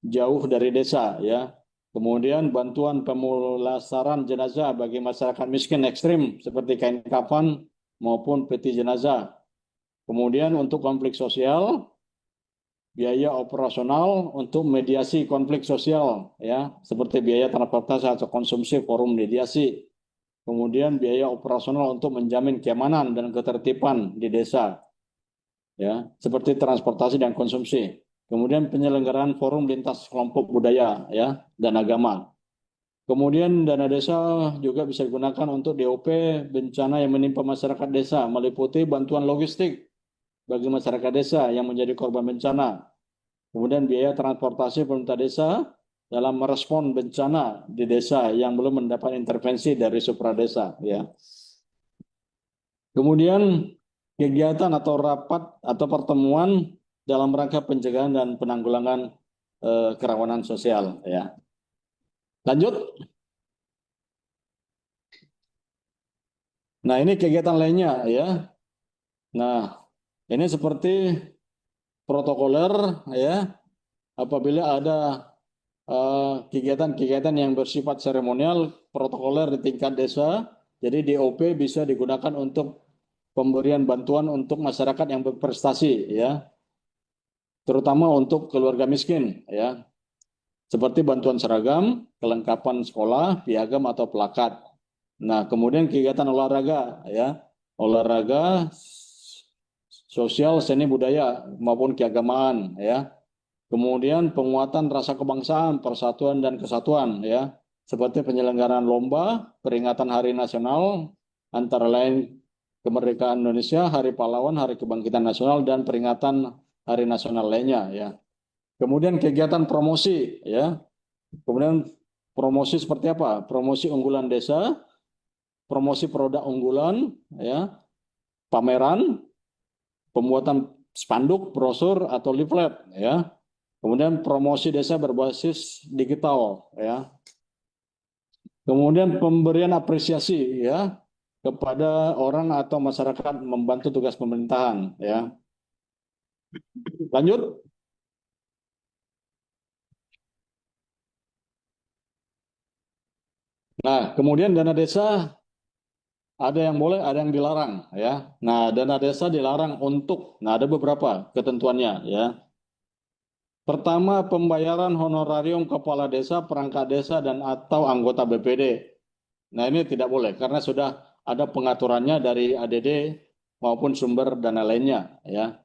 jauh dari desa ya. Kemudian bantuan pemulasaran jenazah bagi masyarakat miskin ekstrim seperti kain kafan maupun peti jenazah. Kemudian untuk konflik sosial, biaya operasional untuk mediasi konflik sosial ya, seperti biaya transportasi atau konsumsi forum mediasi. Kemudian biaya operasional untuk menjamin keamanan dan ketertiban di desa ya, seperti transportasi dan konsumsi. Kemudian penyelenggaraan forum lintas kelompok budaya ya dan agama. Kemudian dana desa juga bisa digunakan untuk DOP bencana yang menimpa masyarakat desa, meliputi bantuan logistik bagi masyarakat desa yang menjadi korban bencana. Kemudian biaya transportasi pemerintah desa dalam merespon bencana di desa yang belum mendapat intervensi dari supradesa ya. Kemudian kegiatan atau rapat atau pertemuan dalam rangka pencegahan dan penanggulangan kerawanan sosial ya. Lanjut. Nah, ini kegiatan lainnya ya. Nah, ini seperti protokoler ya. Apabila ada kegiatan-kegiatan yang bersifat seremonial, protokoler di tingkat desa, jadi DOP bisa digunakan untuk pemberian bantuan untuk masyarakat yang berprestasi ya, terutama untuk keluarga miskin ya, seperti bantuan seragam, kelengkapan sekolah, piagam atau plakat. Nah, kemudian kegiatan olahraga ya, olahraga sosial, seni budaya maupun keagamaan, ya. Kemudian penguatan rasa kebangsaan, persatuan dan kesatuan, ya, seperti penyelenggaraan lomba, peringatan Hari Nasional, antara lain kemerdekaan Indonesia, Hari Pahlawan, Hari Kebangkitan Nasional, dan peringatan Hari Nasional lainnya, ya. Kemudian kegiatan promosi, ya. Kemudian promosi seperti apa? Promosi unggulan desa, promosi produk unggulan, ya, pameran, pembuatan spanduk, brosur atau leaflet, ya. Kemudian promosi desa berbasis digital, ya. Kemudian pemberian apresiasi, ya, kepada orang atau masyarakat membantu tugas pemerintahan, ya. Lanjut. Nah, kemudian dana desa ada yang boleh, ada yang dilarang, ya. Nah, dana desa dilarang untuk, nah ada beberapa ketentuannya, ya. Pertama, pembayaran honorarium kepala desa, perangkat desa, dan atau anggota BPD. Nah, ini tidak boleh karena sudah ada pengaturannya dari ADD maupun sumber dana lainnya, ya.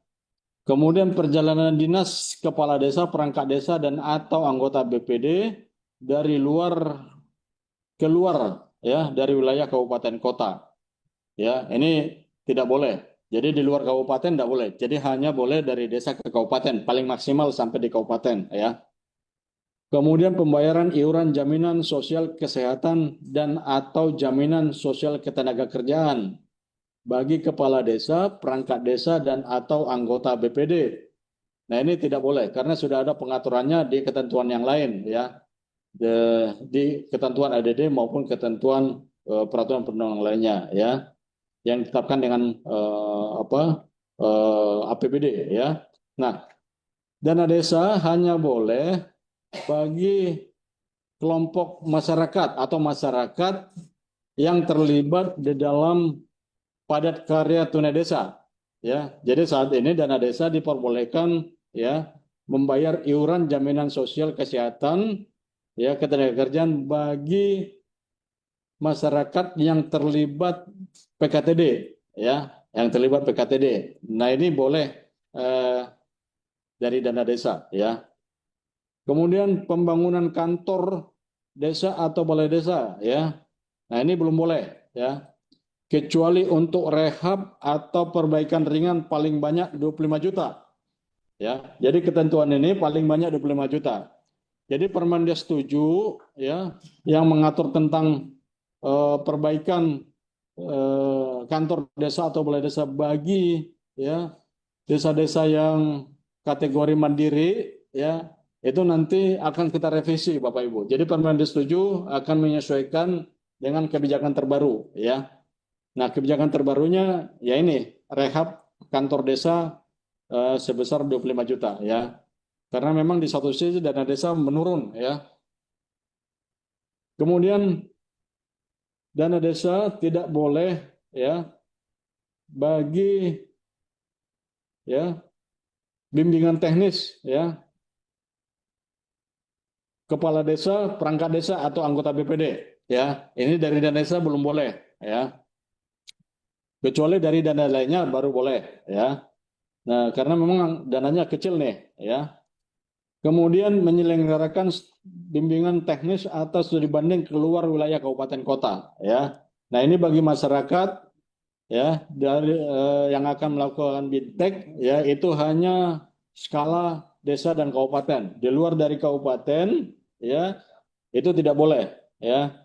Kemudian perjalanan dinas kepala desa, perangkat desa, dan atau anggota BPD dari luar keluar, ya, dari wilayah kabupaten kota. Ya, ini tidak boleh. Jadi di luar kabupaten tidak boleh. Jadi hanya boleh dari desa ke kabupaten, paling maksimal sampai di kabupaten, ya. Kemudian pembayaran iuran jaminan sosial kesehatan dan atau jaminan sosial ketenagakerjaan bagi kepala desa, perangkat desa, dan atau anggota BPD. Nah, ini tidak boleh karena sudah ada pengaturannya di ketentuan yang lain, ya. Di ketentuan ADD maupun ketentuan peraturan perundang-undangan lainnya, ya, yang ditetapkan dengan APBD, ya. Nah, dana desa hanya boleh bagi kelompok masyarakat atau masyarakat yang terlibat di dalam padat karya tunai desa, ya. Jadi saat ini dana desa diperbolehkan, ya, membayar iuran jaminan sosial kesehatan, ya, ketenagakerjaan bagi masyarakat yang terlibat PKTD, ya, yang terlibat PKTD. Nah, ini boleh eh, dari dana desa, ya. Kemudian pembangunan kantor desa atau balai desa, ya. Nah, ini belum boleh, ya. Kecuali untuk rehab atau perbaikan ringan paling banyak 25 juta, ya. Jadi ketentuan ini paling banyak 25 juta. Jadi Permendes 7, ya, yang mengatur tentang perbaikan kantor desa atau balai desa bagi, ya, desa-desa yang kategori mandiri, ya, itu nanti akan kita revisi, Bapak Ibu. Jadi Permendes 7 akan menyesuaikan dengan kebijakan terbaru, ya. Nah, kebijakan terbarunya ya ini rehab kantor desa sebesar 25 juta, ya. Karena memang di satu sisi dana desa menurun, ya. Kemudian dana desa tidak boleh, ya, bagi, ya, bimbingan teknis, ya, kepala desa, perangkat desa atau anggota BPD, ya. Ini dari dana desa belum boleh, ya. Kecuali dari dana lainnya baru boleh, ya. Nah, karena memang dananya kecil nih, ya. Kemudian menyelenggarakan bimbingan teknis atau studi banding keluar wilayah kabupaten kota, ya. Nah, ini bagi masyarakat, ya, dari yang akan melakukan bidtek, ya, itu hanya skala desa dan kabupaten. Di luar dari kabupaten, ya, itu tidak boleh, ya.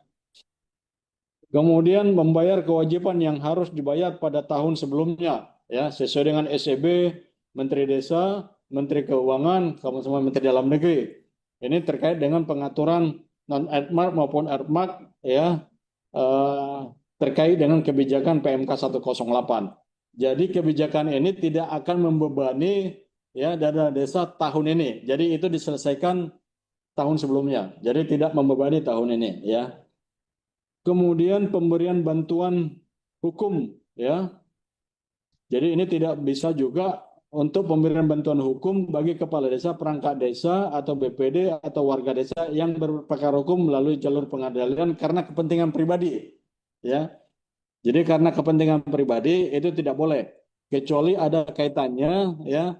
Kemudian membayar kewajiban yang harus dibayar pada tahun sebelumnya, ya, sesuai dengan SEB Menteri Desa, Menteri Keuangan, sama-sama Menteri Dalam Negeri. Ini terkait dengan pengaturan non-ERMAK maupun ERMAK, ya, terkait dengan kebijakan PMK 108. Jadi kebijakan ini tidak akan membebani, ya, dana desa tahun ini. Jadi itu diselesaikan tahun sebelumnya. Jadi tidak membebani tahun ini, ya. Kemudian pemberian bantuan hukum, ya. Jadi ini tidak bisa juga untuk pemberian bantuan hukum bagi kepala desa, perangkat desa, atau BPD, atau warga desa yang berperkara hukum melalui jalur pengadilan karena kepentingan pribadi, ya. Jadi karena kepentingan pribadi itu tidak boleh. kecuali ada kaitannya ya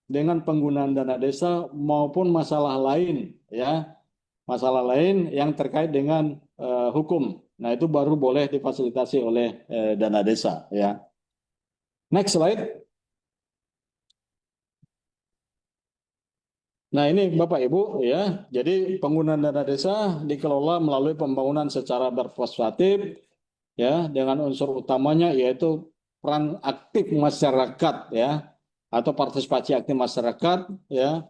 dengan penggunaan dana desa maupun masalah lain ya, masalah lain yang terkait dengan hukum. Nah, itu baru boleh difasilitasi oleh dana desa ya. Next slide. Nah, ini Bapak Ibu ya. Jadi penggunaan dana desa dikelola melalui pembangunan secara berpartisipatif ya, dengan unsur utamanya yaitu peran aktif masyarakat ya, atau partisipasi aktif masyarakat ya,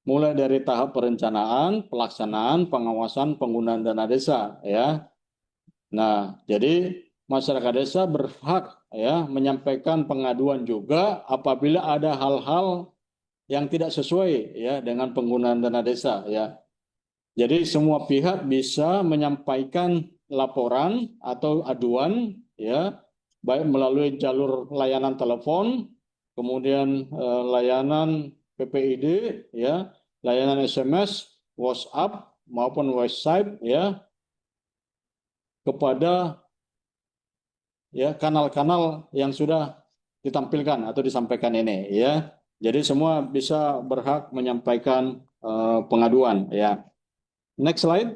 mulai dari tahap perencanaan, pelaksanaan, pengawasan penggunaan dana desa ya. Nah, jadi masyarakat desa berhak ya menyampaikan pengaduan juga apabila ada hal-hal yang tidak sesuai ya dengan penggunaan dana desa ya. Jadi semua pihak bisa menyampaikan laporan atau aduan ya, baik melalui jalur layanan telepon, kemudian layanan PPID ya, layanan SMS, WhatsApp maupun website ya, kepada ya kanal-kanal yang sudah ditampilkan atau disampaikan ini ya. Jadi semua bisa berhak menyampaikan pengaduan ya. Next slide.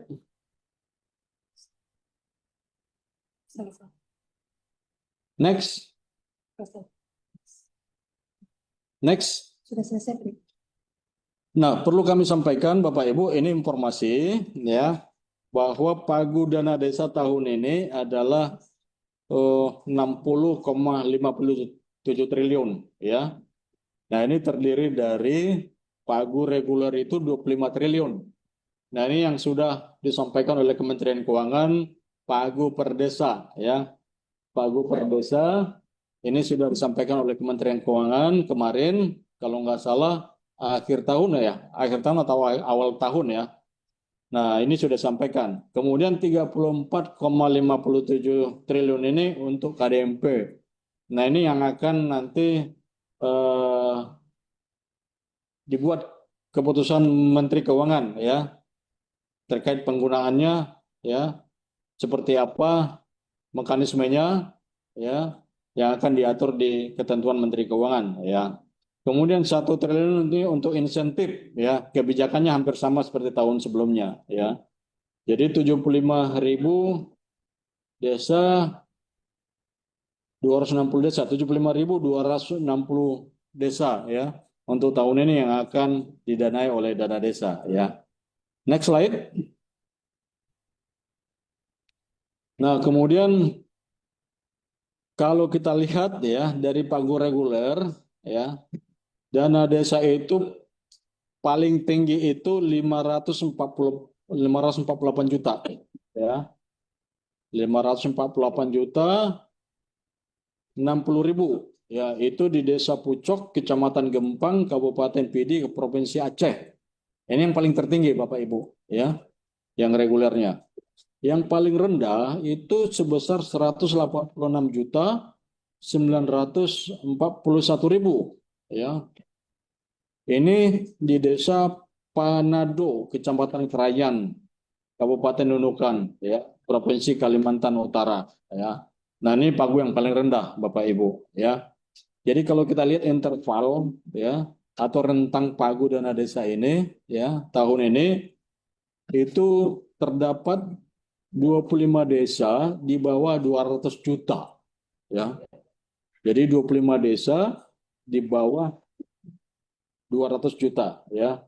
Next. Next.
Sudah selesai, Pri.
Nah, perlu kami sampaikan Bapak Ibu, ini informasi ya bahwa pagu dana desa tahun ini adalah 60,57 triliun ya. Nah, ini terdiri dari pagu reguler itu 25 triliun. Nah, ini yang sudah disampaikan oleh Kementerian Keuangan, pagu per desa ya. Pagu per desa ini sudah disampaikan oleh Kementerian Keuangan kemarin, kalau nggak salah akhir tahun ya, akhir tahun atau awal tahun ya. Nah, ini sudah disampaikan. Kemudian 34,57 triliun ini untuk KDMP. Nah, ini yang akan nanti dibuat keputusan Menteri Keuangan ya terkait penggunaannya ya, seperti apa mekanismenya ya yang akan diatur di ketentuan Menteri Keuangan ya. Kemudian 1 triliun ini untuk insentif ya, kebijakannya hampir sama seperti tahun sebelumnya ya. Jadi 75.000 desa, 260 desa, 75.260 desa ya untuk tahun ini yang akan didanai oleh dana desa ya. Next slide. Nah, kemudian kalau kita lihat ya dari pagu reguler ya, dana desa itu paling tinggi itu 548 juta ya. 548 juta 60.000 ya, itu di Desa Pucok, Kecamatan Gempang, Kabupaten Pidi, Provinsi Aceh. Ini yang paling tertinggi Bapak Ibu ya, yang regulernya. Yang paling rendah itu sebesar 186 juta 941.000 ya. Ini di Desa Panado, Kecamatan Krayan, Kabupaten Nunukan ya, Provinsi Kalimantan Utara ya. Nah, ini pagu yang paling rendah Bapak Ibu ya. Jadi kalau kita lihat interval ya atau rentang pagu dana desa ini ya tahun ini itu terdapat 25 desa di bawah 200 juta ya. Jadi 25 desa di bawah 200 juta ya.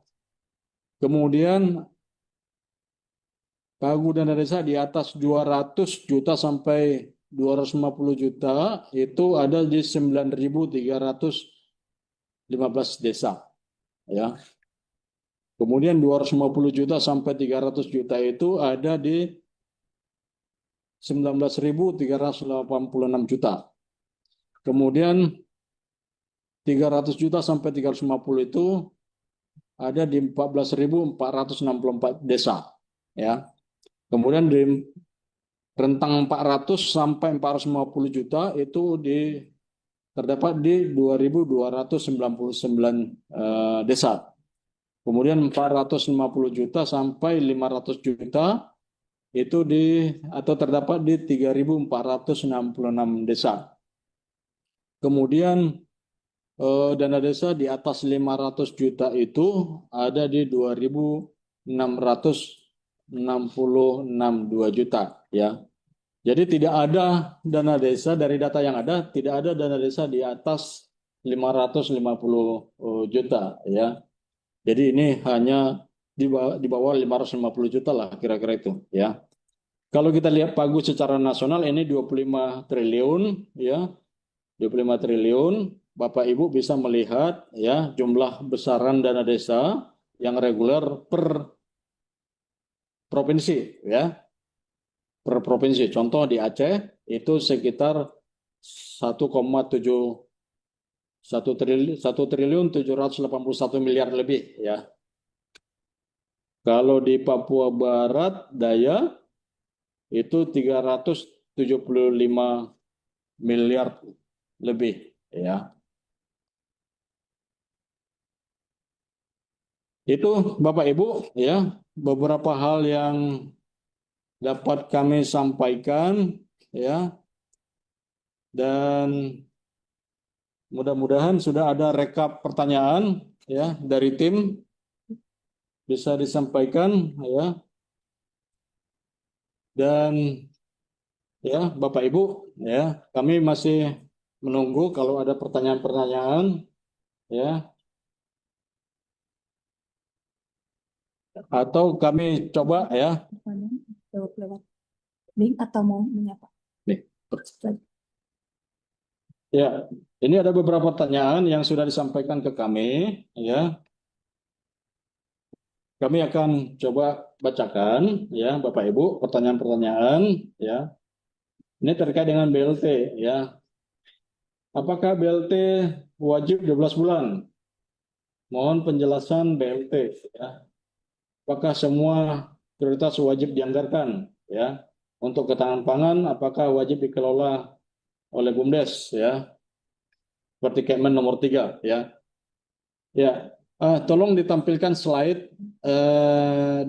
Kemudian pagu dana desa di atas 200 juta sampai 250 juta itu ada di 9.315 desa ya. Kemudian 250 juta sampai 300 juta itu ada di 19.386 juta. Kemudian 300 juta sampai 350 itu ada di 14.464 desa ya. Kemudian di rentang 400 sampai 450 juta itu terdapat di 2.299 desa. Kemudian 450 juta sampai 500 juta itu atau terdapat di 3.466 desa. Kemudian dana desa di atas 500 juta itu ada di 2.666 juta ya. Jadi tidak ada dana desa dari data yang ada, tidak ada dana desa di atas 550 juta ya. Jadi ini hanya di bawah 550 juta lah kira-kira itu ya. Kalau kita lihat pagu secara nasional ini 25 triliun ya. 25 triliun, Bapak Ibu bisa melihat ya jumlah besaran dana desa yang reguler per provinsi ya. Per provinsi. Contoh di Aceh itu sekitar 1,7 1 triliun 781 miliar lebih ya. Kalau di Papua Barat Daya itu 375 miliar lebih ya. Itu Bapak Ibu ya beberapa hal yang dapat kami sampaikan ya, dan mudah-mudahan sudah ada rekap pertanyaan ya dari tim bisa disampaikan ya, dan ya Bapak Ibu ya kami masih menunggu kalau ada pertanyaan-pertanyaan ya, atau kami coba ya.
Jawab lewat link atau mau menyapa?
Nih. Ya, ini ada beberapa pertanyaan yang sudah disampaikan ke kami ya. Kami akan coba bacakan ya Bapak Ibu pertanyaan-pertanyaan ya. Ini terkait dengan BLT ya. Apakah BLT wajib 12 bulan? Mohon penjelasan BLT ya. Apakah semua prioritas wajib dianggarkan ya? Untuk ketahanan pangan apakah wajib dikelola oleh BUMDes ya? Seperti Kemen nomor 3 ya. Ya, tolong ditampilkan slide 2.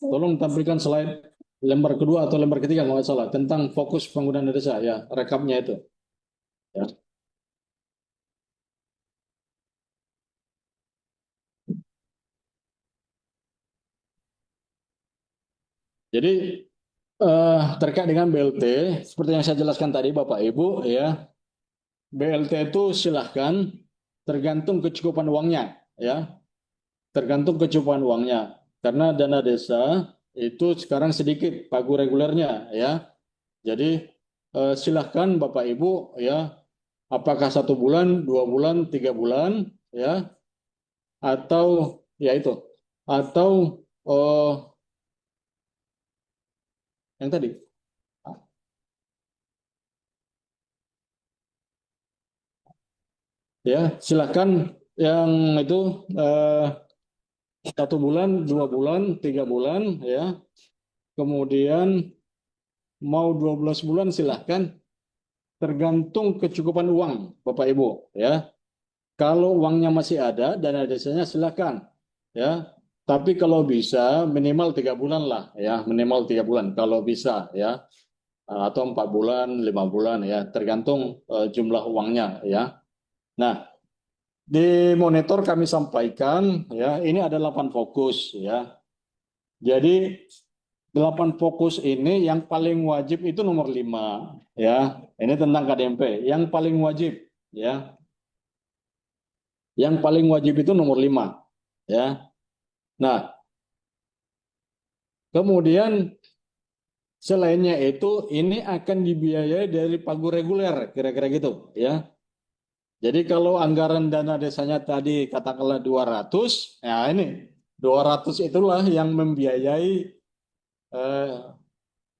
Tolong tampilkan slide lembar kedua atau lembar ketiga kalau nggak salah tentang fokus penggunaan desa ya, rekapnya itu. Ya. Jadi terkait dengan BLT, seperti yang saya jelaskan tadi Bapak Ibu ya, BLT itu silahkan tergantung kecukupan uangnya ya, tergantung kecukupan uangnya. Karena dana desa itu sekarang sedikit pagu regulernya ya. Jadi silahkan Bapak Ibu ya, apakah 1 bulan, 2 bulan, 3 bulan ya, atau ya itu, atau oh, yang tadi ya silahkan yang itu 1 bulan, 2 bulan, 3 bulan ya, kemudian mau 12 bulan silahkan, tergantung kecukupan uang Bapak Ibu ya. Kalau uangnya masih ada dana desanya silahkan ya, tapi kalau bisa minimal 3 bulan lah ya, minimal 3 bulan kalau bisa ya, atau 4 bulan, 5 bulan ya, tergantung jumlah uangnya ya. Nah, di monitor kami sampaikan ya, ini ada 8 fokus ya. Jadi 8 fokus ini yang paling wajib itu nomor 5 ya. Ini tentang KDMP. Yang paling wajib ya. Yang paling wajib itu nomor 5 ya. Nah, kemudian selainnya itu ini akan dibiayai dari pagu reguler kira-kira gitu ya. Jadi kalau anggaran dana desanya tadi katakanlah 200, ya ini 200 itulah yang membiayai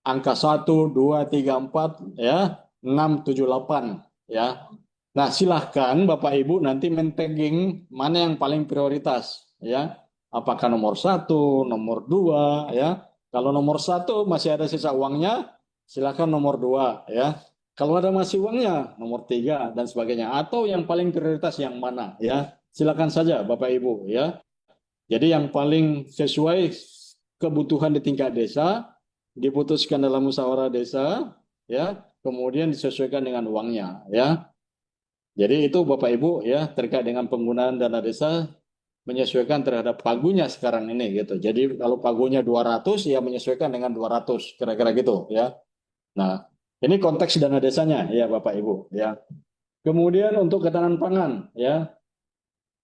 angka 1, 2, 3, 4, ya, 6, 7, 8, ya. Nah, silahkan Bapak Ibu nanti men-tagging mana yang paling prioritas, ya. Apakah nomor 1, nomor 2, ya. Kalau nomor 1 masih ada sisa uangnya, silahkan nomor 2, ya. Kalau ada masih uangnya, nomor 3 dan sebagainya. Atau yang paling prioritas yang mana, ya. Silakan saja Bapak Ibu, ya. Jadi yang paling sesuai kebutuhan di tingkat desa, diputuskan dalam musyawarah desa, ya, kemudian disesuaikan dengan uangnya, ya. Jadi itu Bapak Ibu ya terkait dengan penggunaan dana desa menyesuaikan terhadap pagunya sekarang ini gitu. Jadi kalau pagunya 200 ya menyesuaikan dengan 200 kira-kira gitu ya. Nah, ini konteks dana desanya ya Bapak Ibu ya. Kemudian untuk ketahanan pangan ya.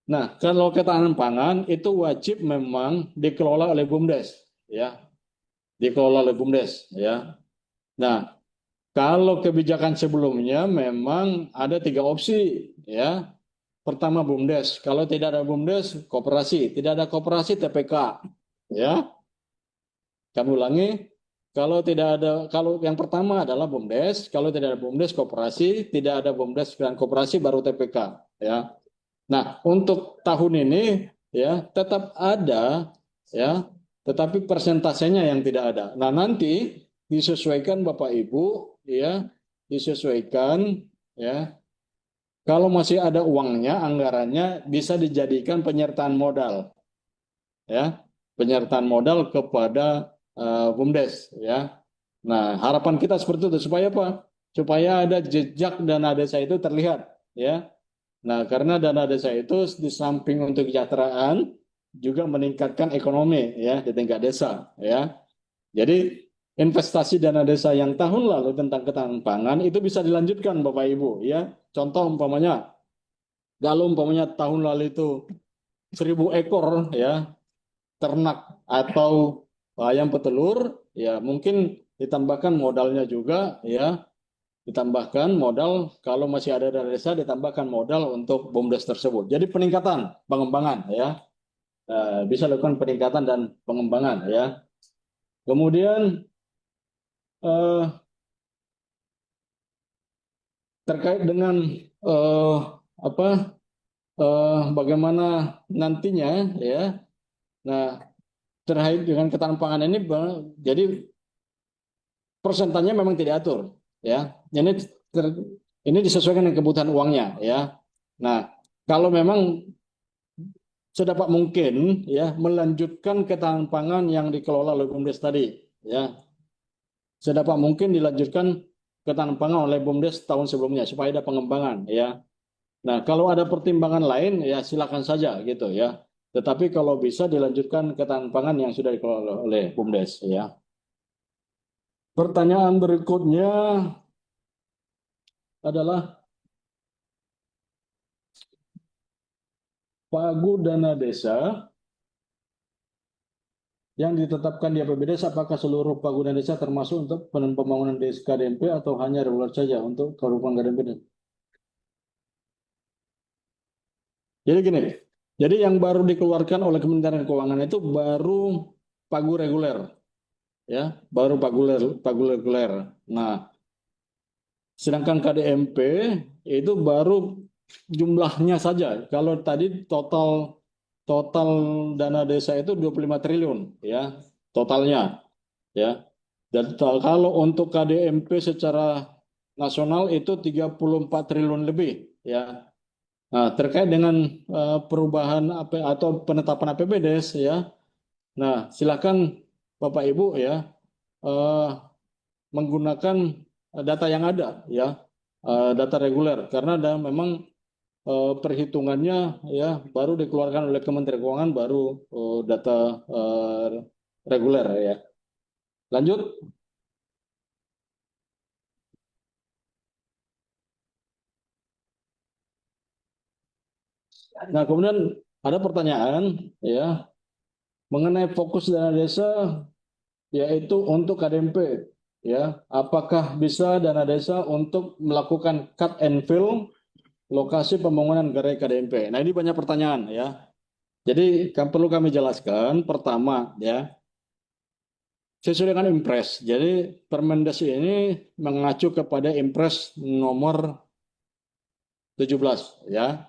Nah, kalau ketahanan pangan itu wajib memang dikelola oleh BUMDes ya. Dikelola oleh BUMDes ya. Nah, kalau kebijakan sebelumnya memang ada tiga opsi ya. Pertama BUMDes, kalau tidak ada BUMDes koperasi, tidak ada koperasi TPK ya. Kami ulangi, kalau yang pertama adalah BUMDes, kalau tidak ada BUMDes koperasi, tidak ada BUMDes dan koperasi baru TPK ya. Nah, untuk tahun ini ya tetap ada ya, tetapi persentasenya yang tidak ada. Nah, nanti disesuaikan Bapak Ibu ya, disesuaikan ya. Kalau masih ada uangnya, anggarannya bisa dijadikan penyertaan modal ya, penyertaan modal kepada BUMDes ya. Nah, harapan kita seperti itu supaya apa? Supaya ada jejak dana desa itu terlihat ya. Nah, karena dana desa itu di samping untuk kesejahteraan juga meningkatkan ekonomi ya di tingkat desa ya. Jadi investasi dana desa yang tahun lalu tentang ketahanan pangan itu bisa dilanjutkan Bapak Ibu ya. Contoh umpamanya kalau umpamanya tahun lalu itu 1.000 ekor ya ternak atau ayam petelur ya mungkin ditambahkan modalnya juga ya, ditambahkan modal kalau masih ada dana desa ditambahkan modal untuk BUMDes tersebut. Jadi peningkatan pengembangan ya. Bisa lakukan peningkatan dan pengembangan ya. Kemudian eh, terkait dengan eh, apa bagaimana nantinya ya. Nah, terkait dengan ketahanan pangan ini jadi persentasenya memang tidak diatur ya. Ini disesuaikan dengan kebutuhan uangnya ya. Nah, kalau memang sedapat mungkin ya melanjutkan ketahanan pangan yang dikelola oleh BUMDes tadi ya. Sedapat mungkin dilanjutkan ketahanan pangan oleh BUMDes tahun sebelumnya supaya ada pengembangan ya. Nah, kalau ada pertimbangan lain ya silakan saja gitu ya. Tetapi kalau bisa dilanjutkan ketahanan pangan yang sudah dikelola oleh BUMDes ya. Pertanyaan berikutnya adalah pagu dana desa yang ditetapkan di APBD, apakah seluruh pagu dana desa termasuk untuk pembangunan desa KDMP atau hanya reguler saja untuk kerukunan KDMP? Jadi gini, jadi yang baru dikeluarkan oleh Kementerian Keuangan itu baru pagu reguler, ya, baru pagu reguler. Nah, sedangkan KDMP itu baru jumlahnya saja. Kalau tadi total total dana desa itu 25 triliun, ya, totalnya, ya. Dan kalau untuk KDMP secara nasional itu 34 triliun lebih, ya. Nah, terkait dengan perubahan atau penetapan APBDes ya. Nah, silakan Bapak Ibu ya eh, menggunakan data yang ada ya, data reguler karena ada memang perhitungannya ya baru dikeluarkan oleh Kementerian Keuangan baru data reguler ya. Lanjut. Nah, kemudian ada pertanyaan ya mengenai fokus dana desa yaitu untuk KDMP ya. Apakah bisa dana desa untuk melakukan cut and fill lokasi pembangunan gerai KDMP? Nah, ini banyak pertanyaan ya. Jadi perlu kami jelaskan pertama ya sesuai dengan Impres. Jadi Permendes ini mengacu kepada Impres nomor 17 ya.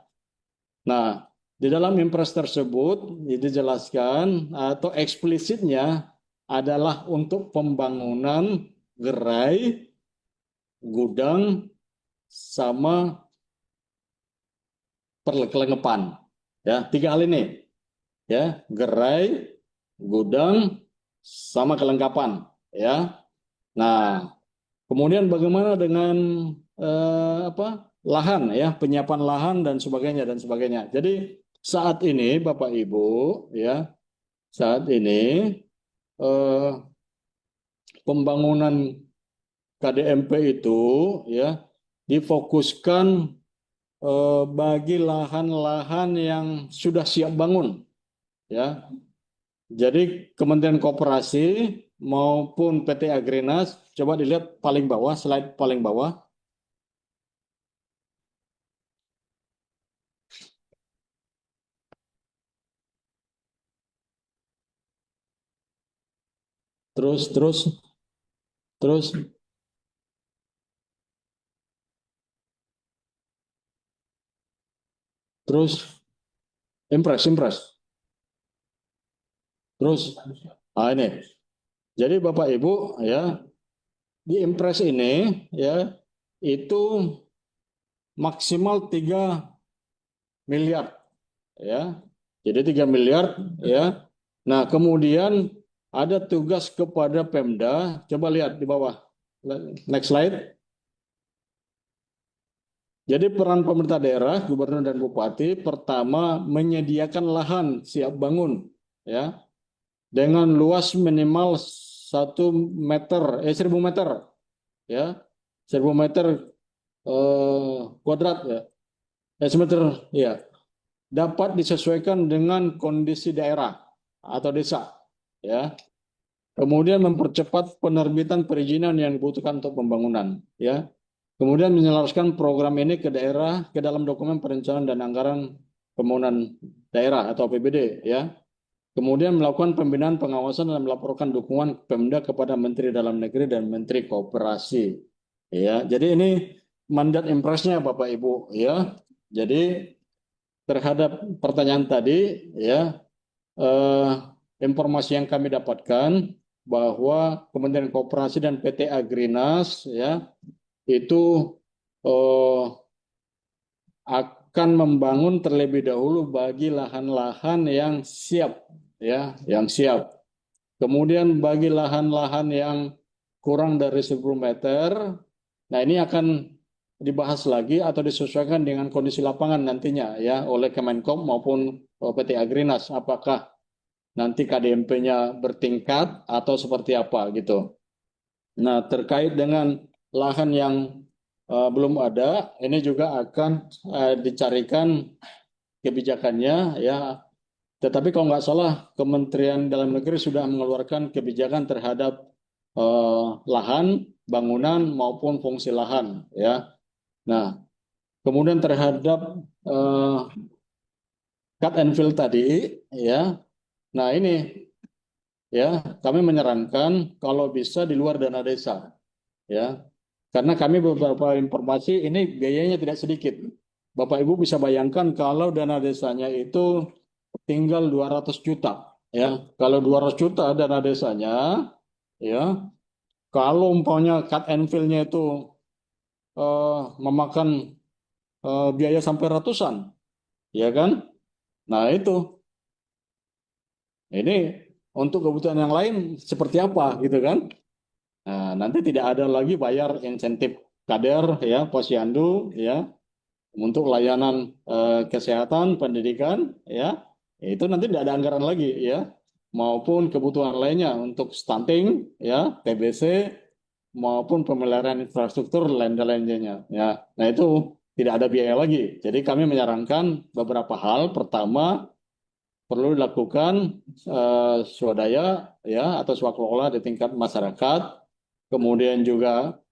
Nah, di dalam Impres tersebut dijelaskan atau eksplisitnya adalah untuk pembangunan gerai, gudang, sama perlengkapan. Ya, tiga hal ini. Ya, gerai, gudang, sama kelengkapan. ya. Nah, kemudian bagaimana dengan lahan ya, penyiapan lahan dan sebagainya dan sebagainya. Jadi saat ini Bapak Ibu ya, saat ini eh, pembangunan KDMP itu ya difokuskan bagi lahan-lahan yang sudah siap bangun ya. Jadi Kementerian Koperasi maupun PT Agrinas, coba dilihat paling bawah, slide paling bawah. Terus, terus, terus, terus, impress, impress. Terus, ini. Jadi Bapak Ibu ya, di impress ini ya, itu maksimal 3 miliar ya. Jadi 3 miliar ya. Nah, kemudian ada tugas kepada Pemda. Coba lihat di bawah. Next slide. Jadi peran pemerintah daerah, gubernur dan bupati, pertama menyediakan lahan siap bangun, ya, dengan luas minimal 1 meter, 1.000 meter, ya, 1.000 meter kuadrat, ya, semeter, ya, dapat disesuaikan dengan kondisi daerah atau desa, ya. Kemudian mempercepat penerbitan perizinan yang dibutuhkan untuk pembangunan, ya. Kemudian menyelaraskan program ini ke daerah ke dalam dokumen perencanaan dan anggaran pembangunan daerah atau APBD ya. Kemudian melakukan pembinaan pengawasan dan melaporkan dukungan Pemda kepada Menteri Dalam Negeri dan Menteri Koperasi. Ya, jadi ini mandat impresnya Bapak Ibu ya. Jadi terhadap pertanyaan tadi ya, eh, informasi yang kami dapatkan bahwa Kementerian Koperasi dan PT Agrinas ya itu eh, akan membangun terlebih dahulu bagi lahan-lahan yang siap, ya, yang siap. Kemudian bagi lahan-lahan yang kurang dari 10 meter, nah ini akan dibahas lagi atau disesuaikan dengan kondisi lapangan nantinya ya oleh Kemenkom maupun PT Agrinas. Apakah nanti KDMP-nya bertingkat atau seperti apa gitu. Nah, terkait dengan lahan yang belum ada, ini juga akan dicarikan kebijakannya ya. Tetapi kalau nggak salah, Kementerian Dalam Negeri sudah mengeluarkan kebijakan terhadap lahan, bangunan maupun fungsi lahan ya. Nah, kemudian terhadap eh, cut and fill tadi ya. Nah, ini ya kami menyarankan kalau bisa di luar dana desa ya. Karena kami beberapa informasi ini biayanya tidak sedikit. Bapak Ibu bisa bayangkan kalau dana desanya itu tinggal 200 juta ya. Kalau 200 juta dana desanya ya, kalau umpamanya cut and fill-nya itu memakan biaya sampai ratusan, ya kan? Nah, itu ini untuk kebutuhan yang lain seperti apa gitu kan? Nah, nanti tidak ada lagi bayar insentif kader ya, posyandu ya, untuk layanan kesehatan, pendidikan, ya, itu nanti tidak ada anggaran lagi, ya, maupun kebutuhan lainnya untuk stunting, ya, TBC, maupun pemeliharaan infrastruktur dan lainnya, ya. Nah itu tidak ada biaya lagi. Jadi kami menyarankan beberapa hal. Pertama, perlu dilakukan swadaya, ya, atau swakelola di tingkat masyarakat. Kemudian juga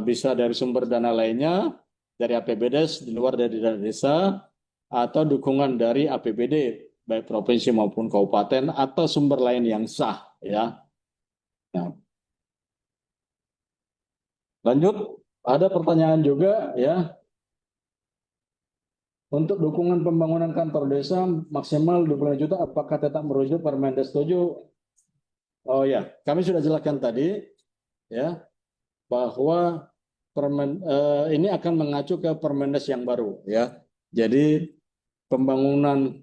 bisa dari sumber dana lainnya, dari APBD di luar dari dana desa, atau dukungan dari APBD baik provinsi maupun kabupaten atau sumber lain yang sah ya. Nah, lanjut ada pertanyaan juga ya, untuk dukungan pembangunan kantor desa maksimal 25 juta apakah tetap merujuk Permendes 7? Oh ya, kami sudah jelaskan tadi ya bahwa ini akan mengacu ke Permendes yang baru ya. Jadi pembangunan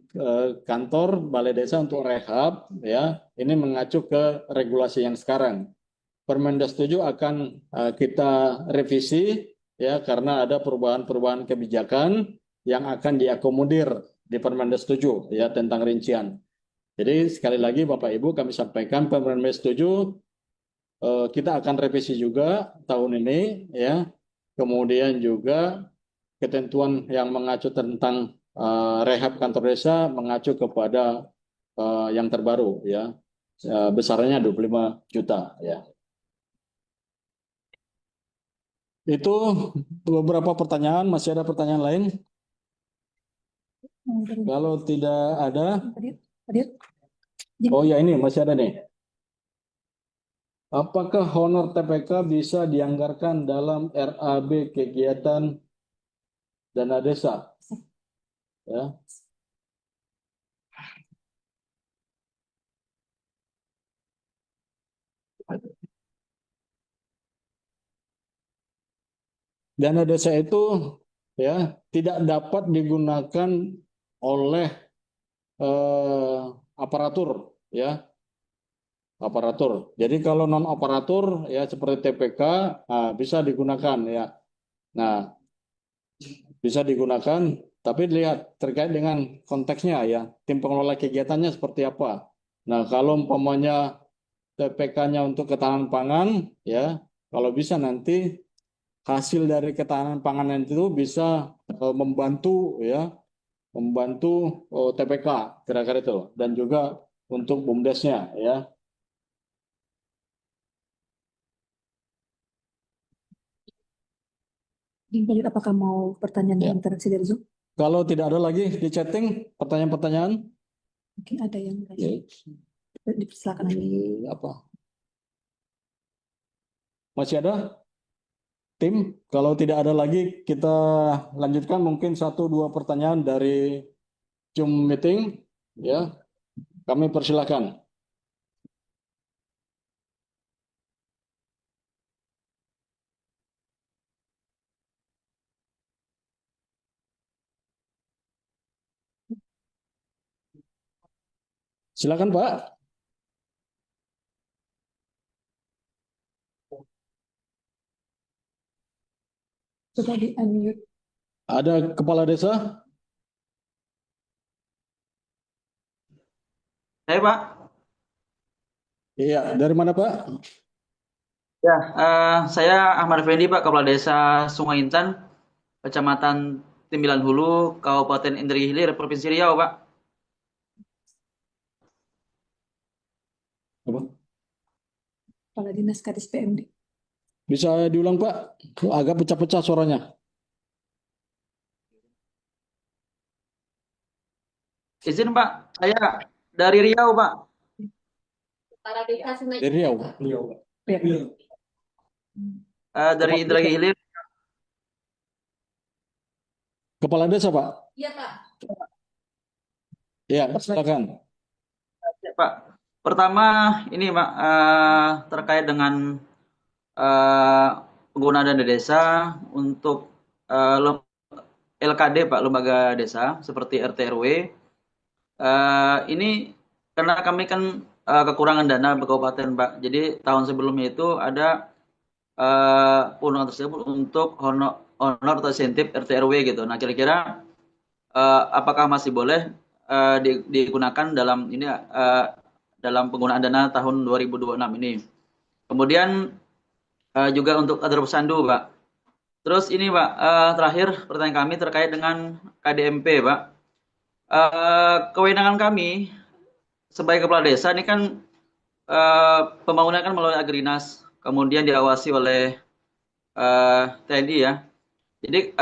kantor balai desa untuk rehab ya ini mengacu ke regulasi yang sekarang. Permendas 7 akan kita revisi ya karena ada perubahan-perubahan kebijakan yang akan diakomodir di Permendas 7 ya tentang rincian. Jadi sekali lagi Bapak Ibu kami sampaikan Permendas 7 kita akan revisi juga tahun ini ya. Kemudian juga ketentuan yang mengacu tentang rehab kantor desa mengacu kepada yang terbaru ya. Besarnya 25 juta ya. Itu beberapa pertanyaan, masih ada pertanyaan lain? Kalau tidak ada, oh ya ini masih ada nih. Apakah honor TPK bisa dianggarkan dalam RAB kegiatan dana desa? Ya. Dana desa itu ya tidak dapat digunakan oleh aparatur ya aparatur. Jadi kalau non operatur ya seperti TPK bisa digunakan ya. Nah bisa digunakan, tapi lihat terkait dengan konteksnya ya tim pengelola kegiatannya seperti apa. Nah kalau umpamanya TPK-nya untuk ketahanan pangan ya kalau bisa nanti hasil dari ketahanan pangan itu bisa membantu ya membantu TPK kira-kira itu dan juga untuk BUMDesnya ya.
Lanjut, apakah mau pertanyaan
Ya.
interaksi dari Zoom?
Kalau tidak ada lagi di chatting pertanyaan-pertanyaan,
Mungkin ada yang
ya,
dipersilakan aja.
apa? Masih ada tim? Kalau tidak ada lagi kita lanjutkan mungkin 1-2 pertanyaan dari Zoom meeting ya. Kami persilakan. Silakan Pak.
Coba di unmute.
Ada kepala desa?
Hai Pak.
Iya, dari mana Pak?
Ya, saya Ahmad Effendi Pak, Kepala Desa Sungai Intan, Kecamatan Timbilan Hulu, Kabupaten Indragiri Hilir, Provinsi Riau Pak.
Apa?
Kepala Dinas Kadis PMD.
Bisa diulang Pak? Agak pecah-pecah suaranya.
Izin Pak, saya dari Riau Pak.
Dari Riau.
Dari Indragiri Hilir.
Kepala desa Pak?
Iya Pak.
Iya, silakan.
Ya, Pak. Pertama ini Pak, terkait dengan penggunaan dana desa untuk LKD Pak, lembaga desa seperti RT RW. Ini karena kami kan kekurangan dana di kabupaten Pak. Jadi tahun sebelumnya itu ada pelunasan tersebut untuk honor atau insentif RT RW gitu. Nah kira-kira apakah masih boleh digunakan dalam ini dalam penggunaan dana tahun 2026 ini. Kemudian juga untuk kader pesandu Pak. Terus ini Pak, terakhir pertanyaan kami terkait dengan KDMP Pak. Kewenangan kami sebagai kepala desa ini kan pembangunan kan melalui Agrinas, kemudian diawasi oleh TNI ya. Jadi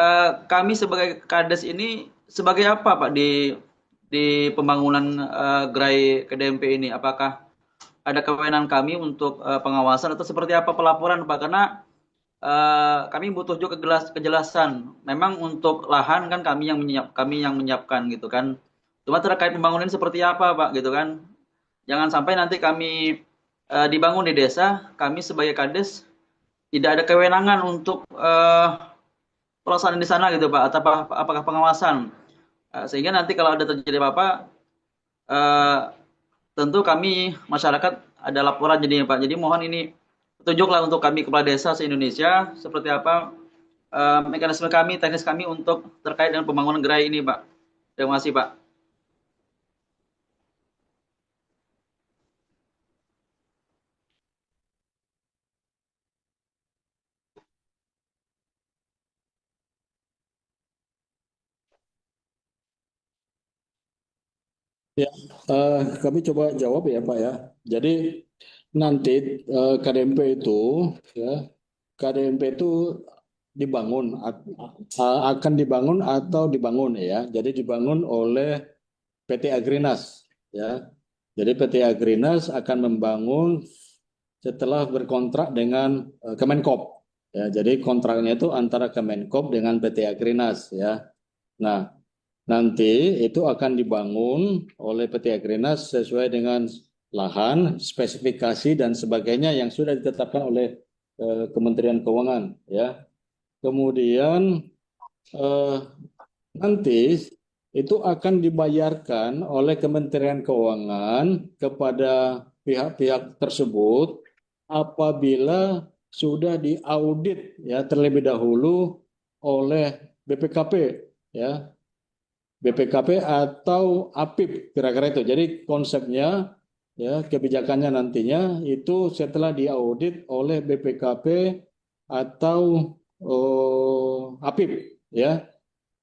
kami sebagai Kades ini sebagai apa Pak di pembangunan gerai KDMP ini? Apakah ada kewenangan kami untuk pengawasan atau seperti apa pelaporan Pak? Karena kami butuh juga kejelasan. Memang untuk lahan kan kami yang menyiapkan gitu kan. Cuma terkait pembangunan seperti apa Pak gitu kan? Jangan sampai nanti kami dibangun di desa, kami sebagai Kades tidak ada kewenangan untuk pelaksanaan di sana gitu Pak, atau apakah pengawasan. Sehingga nanti kalau ada terjadi apa-apa, tentu kami masyarakat ada laporan jadi Pak. Jadi mohon ini petunjuk lah untuk kami kepala desa se-Indonesia seperti apa mekanisme kami, teknis kami untuk terkait dengan pembangunan gerai ini, Pak. Terima kasih, Pak.
Ya, kami coba jawab ya Pak ya. Jadi nanti KDMP itu ya KDMP itu dibangun akan dibangun atau dibangun ya. Jadi dibangun oleh PT Agrinas ya. Jadi PT Agrinas akan membangun setelah berkontrak dengan Kemenkop ya. Jadi kontraknya itu antara Kemenkop dengan PT Agrinas ya. Nah, nanti itu akan dibangun oleh PT Agrinas sesuai dengan lahan, spesifikasi dan sebagainya yang sudah ditetapkan oleh Kementerian Keuangan ya. Kemudian eh, nanti itu akan dibayarkan oleh Kementerian Keuangan kepada pihak-pihak tersebut apabila sudah diaudit ya terlebih dahulu oleh BPKP ya. BPKP atau APIP kira-kira itu. Jadi konsepnya ya kebijakannya nantinya itu setelah diaudit oleh BPKP atau APIP ya.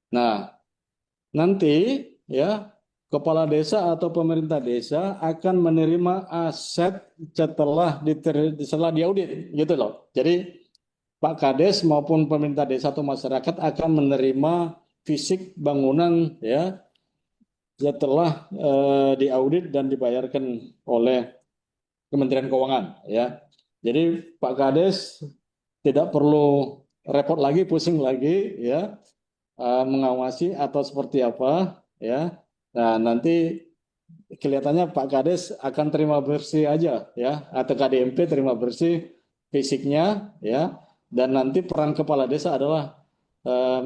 Nah, nanti ya kepala desa atau pemerintah desa akan menerima aset setelah diaudit gitu loh. Jadi Pak Kades maupun pemerintah desa atau masyarakat akan menerima fisik bangunan ya setelah diaudit dan dibayarkan oleh Kementerian Keuangan ya. Jadi Pak Kades tidak perlu repot lagi, pusing lagi ya mengawasi atau seperti apa ya. Nah, nanti kelihatannya Pak Kades akan terima bersih aja ya atau KDMP terima bersih fisiknya ya dan nanti peran kepala desa adalah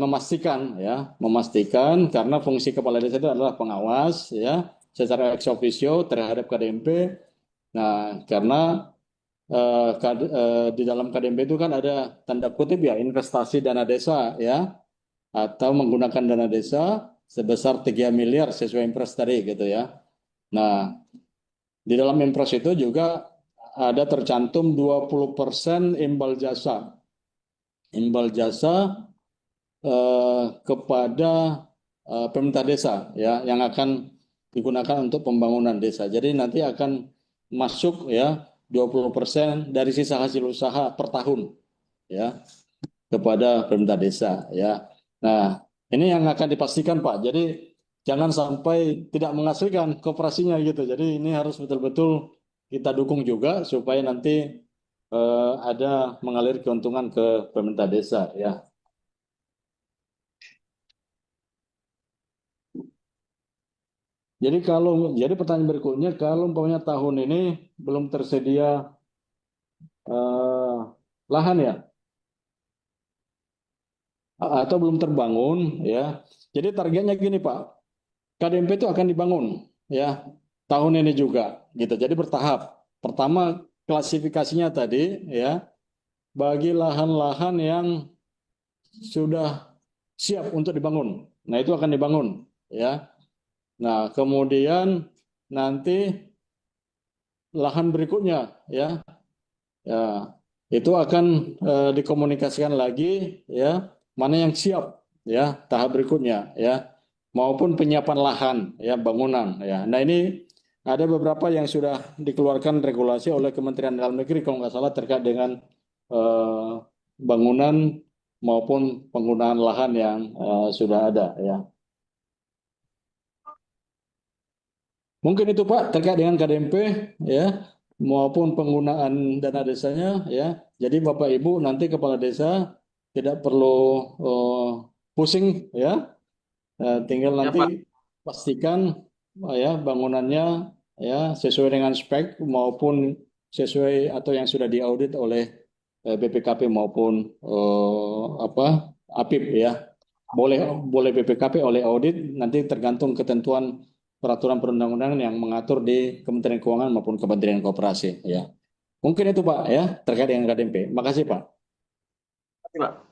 memastikan karena fungsi kepala desa itu adalah pengawas ya secara ex officio terhadap KDMP. Nah, karena di dalam KDMP itu kan ada tanda kutip ya investasi dana desa ya atau menggunakan dana desa sebesar 3 miliar sesuai impres tadi gitu ya. Nah, di dalam impres itu juga ada tercantum 20% imbal jasa. Imbal jasa kepada pemerintah desa ya yang akan digunakan untuk pembangunan desa. Jadi nanti akan masuk ya 20% dari sisa hasil usaha per tahun ya kepada pemerintah desa ya. Nah, ini yang akan dipastikan Pak. Jadi jangan sampai tidak menghasilkan koperasinya gitu. Jadi ini harus betul-betul kita dukung juga supaya nanti ada mengalir keuntungan ke pemerintah desa ya. Jadi pertanyaan berikutnya kalau umpamanya tahun ini belum tersedia eh, lahan ya atau belum terbangun ya. Jadi targetnya gini Pak, KDMP itu akan dibangun ya tahun ini juga gitu. Jadi bertahap. Pertama klasifikasinya tadi ya bagi lahan-lahan yang sudah siap untuk dibangun. Nah, itu akan dibangun ya. Nah, kemudian nanti lahan berikutnya ya. Ya, itu akan dikomunikasikan lagi ya, mana yang siap ya, tahap berikutnya ya, maupun penyiapan lahan ya, bangunan ya. Nah, ini ada beberapa yang sudah dikeluarkan regulasi oleh Kementerian Dalam Negeri kalau nggak salah terkait dengan eh, bangunan maupun penggunaan lahan yang sudah ada ya. Mungkin itu Pak terkait dengan KDMP ya maupun penggunaan dana desanya ya. Jadi Bapak Ibu nanti kepala desa tidak perlu eh, pusing ya. Tinggal
Ya,
nanti
Pak.
pastikan ya bangunannya ya sesuai dengan spek maupun sesuai atau yang sudah diaudit oleh BPKP maupun apa APIP ya. Boleh boleh BPKP oleh audit nanti tergantung ketentuan peraturan perundang-undangan yang mengatur di Kementerian Keuangan maupun Kementerian Koperasi ya. Mungkin itu Pak ya terkait dengan KDMP. Makasih Pak.
Terima kasih, Pak.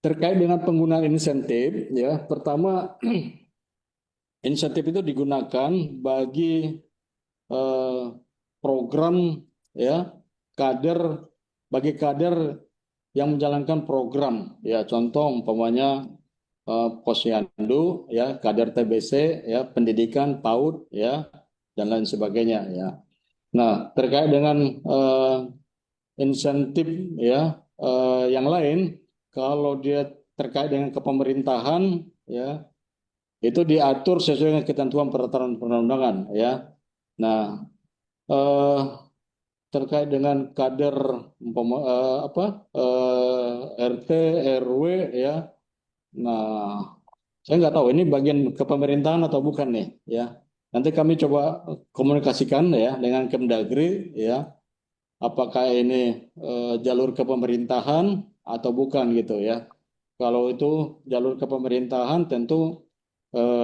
Terkait dengan penggunaan insentif, ya, pertama insentif itu digunakan bagi eh, program ya kader bagi kader yang menjalankan program, ya, contoh umpamanya posyandu, ya, kader TBC, ya, pendidikan PAUD, ya, dan lain sebagainya, ya. Nah, terkait dengan insentif, ya, yang lain, kalau dia terkait dengan kepemerintahan, ya, itu diatur sesuai dengan ketentuan peraturan perundang-undangan, ya. Nah, eh, terkait dengan kader apa RT RW, ya. Nah, saya nggak tahu ini bagian kepemerintahan atau bukan nih, ya. Nanti kami coba komunikasikan ya dengan Kemdagri, ya. Apakah ini jalur kepemerintahan atau bukan gitu ya. Kalau itu jalur kepemerintahan tentu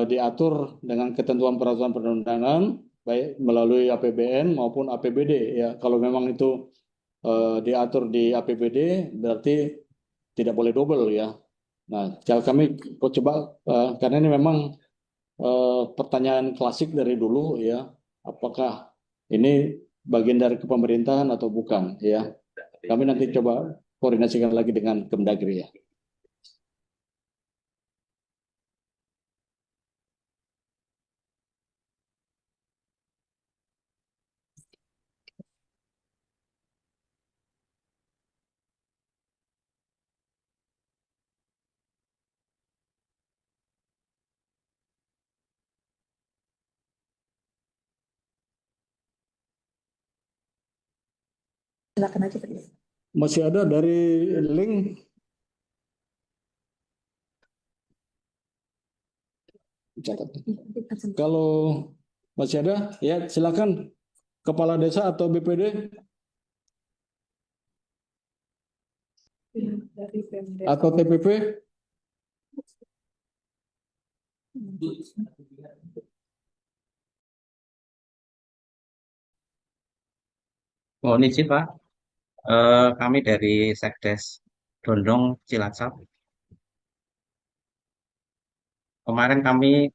diatur dengan ketentuan peraturan perundangan baik melalui APBN maupun APBD, ya. Kalau memang itu diatur di APBD berarti tidak boleh double, ya. Nah, kalau kami coba karena ini memang pertanyaan klasik dari dulu, ya, apakah ini bagian dari kepemerintahan atau bukan, ya. Kami nanti coba koordinasikan lagi dengan Kemdagri, ya.
Silakan aja Pak.
Masih ada dari link, catat. Kalau masih ada, ya silakan Kepala Desa atau BPD
Dari Pemda.
atau TPP.
Mohon izin Pak, kami dari Sekdes Dondong Cilacap. Kemarin kami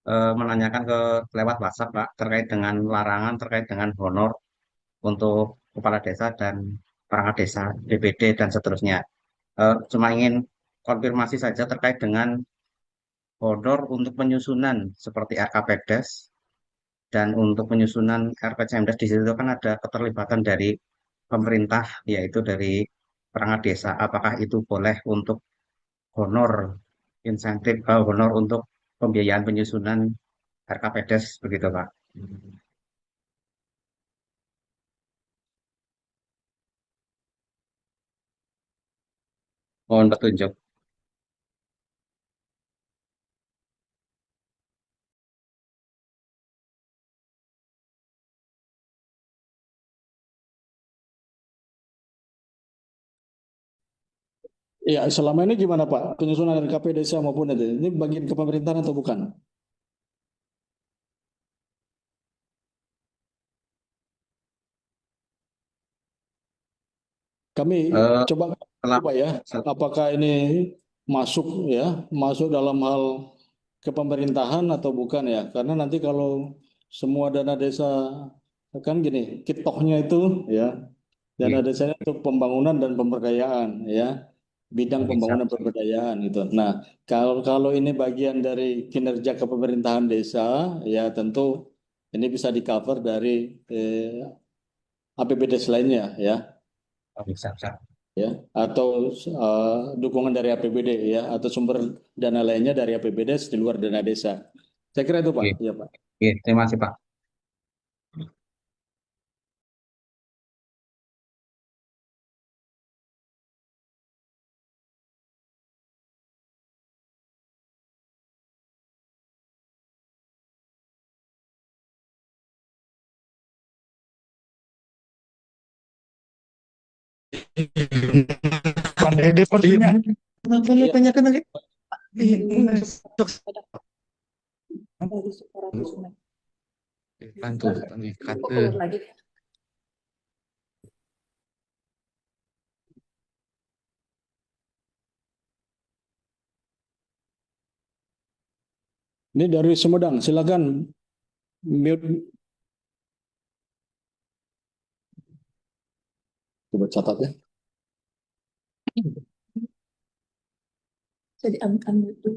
menanyakan lewat WhatsApp Pak terkait dengan larangan terkait dengan honor untuk kepala desa dan perangkat desa, BPD dan seterusnya. Cuma ingin konfirmasi saja terkait dengan honor untuk penyusunan seperti RKPDes dan untuk penyusunan RPCMDes di situ kan ada keterlibatan dari pemerintah yaitu dari perangkat desa. Apakah itu boleh untuk honor insentif honor untuk pembiayaan penyusunan RKPDes begitu Pak. Mohon petunjuk.
Ya, selama ini gimana Pak? Penyusunan RKP desa maupun itu, ini bagian kepemerintahan atau bukan? Kami
Eh,
coba
setelah
Pak ya, apakah ini masuk, ya, masuk dalam hal kepemerintahan atau bukan, ya? Karena nanti kalau semua dana desa kan gini, kitohnya itu, ya, dana
Oke,
desanya untuk pembangunan dan pemberdayaan, ya, bidang
oke, siap,
pembangunan
siap.
pemberdayaan gitu. Nah, kalau kalau ini bagian dari kinerja kepemerintahan desa, ya tentu ini bisa di cover dari APBD lainnya, ya,
Oke, siap, siap.
ya, atau dukungan dari APBD, ya, atau sumber dana lainnya dari APBD di luar dana desa. Saya kira itu Pak,
Oke,
ya Pak.
oke, terima kasih Pak.
Pandai deh pertanyaan.
Iya.
Kenapa lu tanyakan lagi?
Dari Sukoratis Sungai.
Bantu, kata.
Keluar lagi.
Ini dari Sumedang, silakan mute. Coba catat ya.
Jadi ambil itu.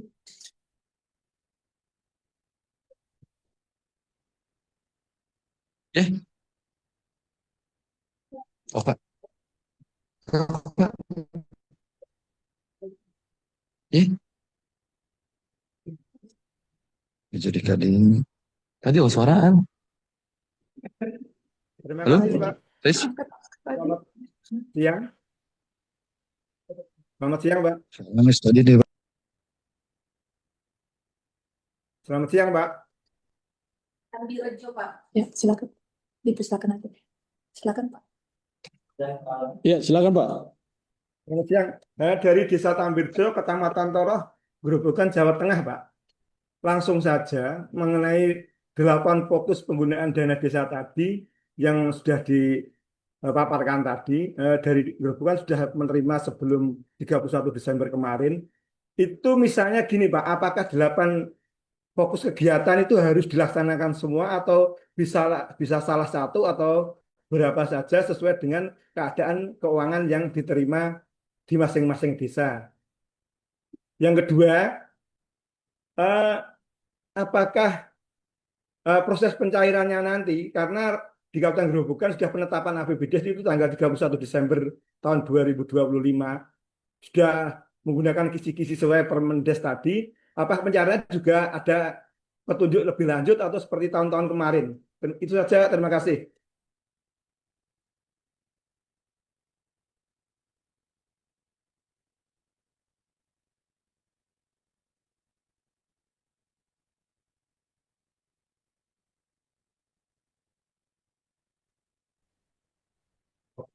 Oh, Pak. Jadi kadang tadi suaraan.
Terima
Halo?
kasih, Pak.
Ris?
Selamat siang. Selamat siang, Pak.
Nangis tadi deh, Pak.
Selamat siang, Pak.
Ya, silakan. Dipersilakan aja. Silakan, Pak.
Ya, silakan Pak.
Selamat siang. Dari Desa Tambirjo, Kecamatan Toroh, Grobogan, Jawa Tengah, Pak. Langsung saja mengenai 8 fokus penggunaan dana desa tadi yang sudah dipaparkan tadi, dari Grobogan sudah menerima sebelum 31 Desember kemarin. Itu misalnya gini, Pak, apakah 8 fokus kegiatan itu harus dilaksanakan semua atau bisa salah satu atau berapa saja sesuai dengan keadaan keuangan yang diterima di masing-masing desa. Yang kedua, eh, apakah proses pencairannya nanti, karena di Kabupaten Grobogan sudah penetapan APBD itu tanggal 31 Desember tahun 2025, sudah menggunakan kisi-kisi sesuai Permendes tadi, apakah pencairan juga ada petunjuk lebih lanjut atau seperti tahun-tahun kemarin? Itu saja, terima kasih.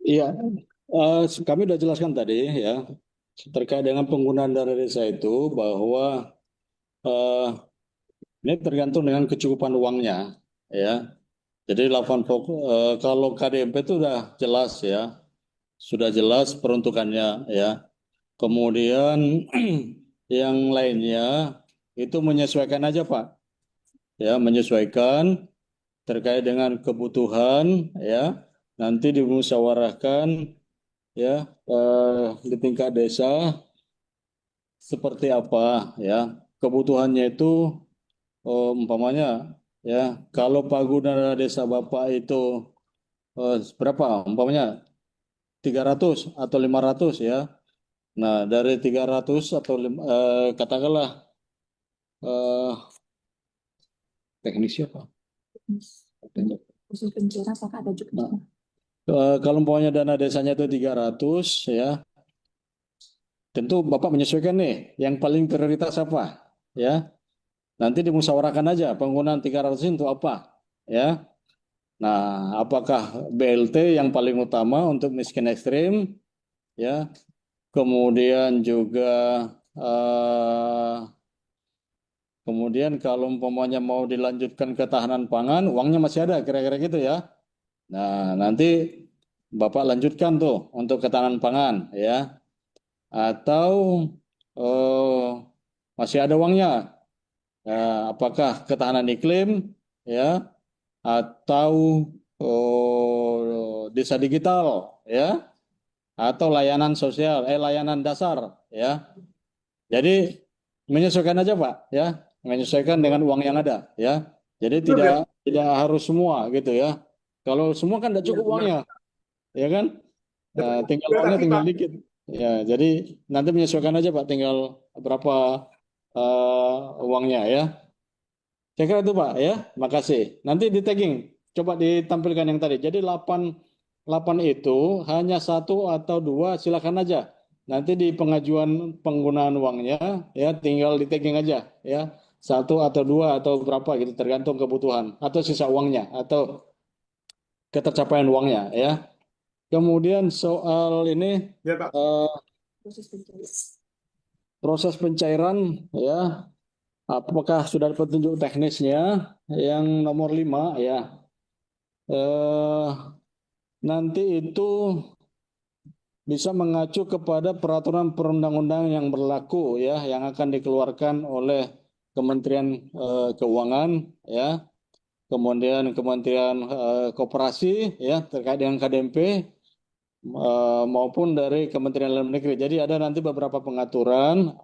Iya, kami sudah jelaskan tadi ya terkait dengan penggunaan dana desa itu bahwa eh, ini tergantung dengan kecukupan uangnya ya. Jadi 8 fokus kalau KDMP itu sudah jelas ya, sudah jelas peruntukannya ya. Kemudian yang lainnya itu menyesuaikan aja Pak, ya menyesuaikan terkait dengan kebutuhan ya. Nanti dimusyawarahkan ya di tingkat desa seperti apa ya kebutuhannya itu umpamanya ya kalau pagunan desa Bapak itu berapa umpamanya 300 atau 500 ya. Nah, dari 300 atau katakanlah eh, teknis apa?
Khusus bencana apakah ada juga?
Nah, kalau umpamanya dana desanya itu 300 ya, tentu Bapak menyesuaikan nih yang paling prioritas apa ya. Nanti dimusyawarahkan aja penggunaan 300 itu apa ya. Nah, apakah BLT yang paling utama untuk miskin ekstrim ya. Kemudian juga eh, kemudian kalau umpamanya mau dilanjutkan ketahanan pangan, uangnya masih ada kira-kira gitu ya. Nah, nanti Bapak lanjutkan tuh untuk ketahanan pangan ya. Atau eh, masih ada uangnya. Apakah ketahanan iklim ya atau desa digital ya atau layanan sosial layanan dasar ya. Jadi menyesuaikan aja Pak ya, menyesuaikan dengan uang yang ada ya. Jadi tidak harus semua gitu ya. Kalau semua kan tidak cukup uangnya, ya kan? Tinggal
Terima
uangnya
kasih,
tinggal
Pak.
dikit. Ya, jadi nanti menyesuaikan aja Pak, tinggal berapa uangnya ya. Saya kira itu Pak ya. Makasih. Nanti di tagging, coba ditampilkan yang tadi. Jadi 8 itu hanya satu atau dua silakan aja. Nanti di pengajuan penggunaan uangnya ya tinggal di tagging aja ya. Satu atau dua atau berapa gitu tergantung kebutuhan atau sisa uangnya atau ketercapaian uangnya ya. Kemudian soal ini
Ya Pak.
Proses pencarian.
proses pencairan ya, apakah sudah ada petunjuk teknisnya? Yang nomor 5 ya. Eh, Nanti itu bisa mengacu kepada peraturan perundang-undangan yang berlaku ya, yang akan dikeluarkan oleh Kementerian Keuangan ya, kemudian Kementerian Koperasi ya terkait dengan KDMP, maupun dari Kementerian Dalam Negeri. Jadi ada nanti beberapa pengaturan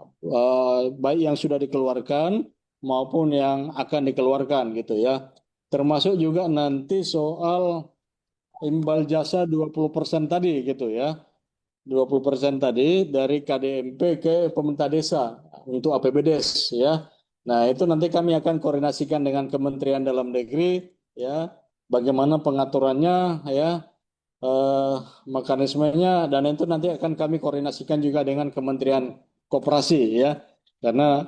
baik yang sudah dikeluarkan maupun yang akan dikeluarkan gitu ya. Termasuk juga nanti soal imbal jasa 20% tadi gitu ya. 20% tadi dari KDMP ke pemerintah desa untuk APBDes ya. Nah, itu nanti kami akan koordinasikan dengan Kementerian Dalam Negeri ya, bagaimana pengaturannya ya, eh, mekanismenya, dan itu nanti akan kami koordinasikan juga dengan Kementerian Koperasi ya. Karena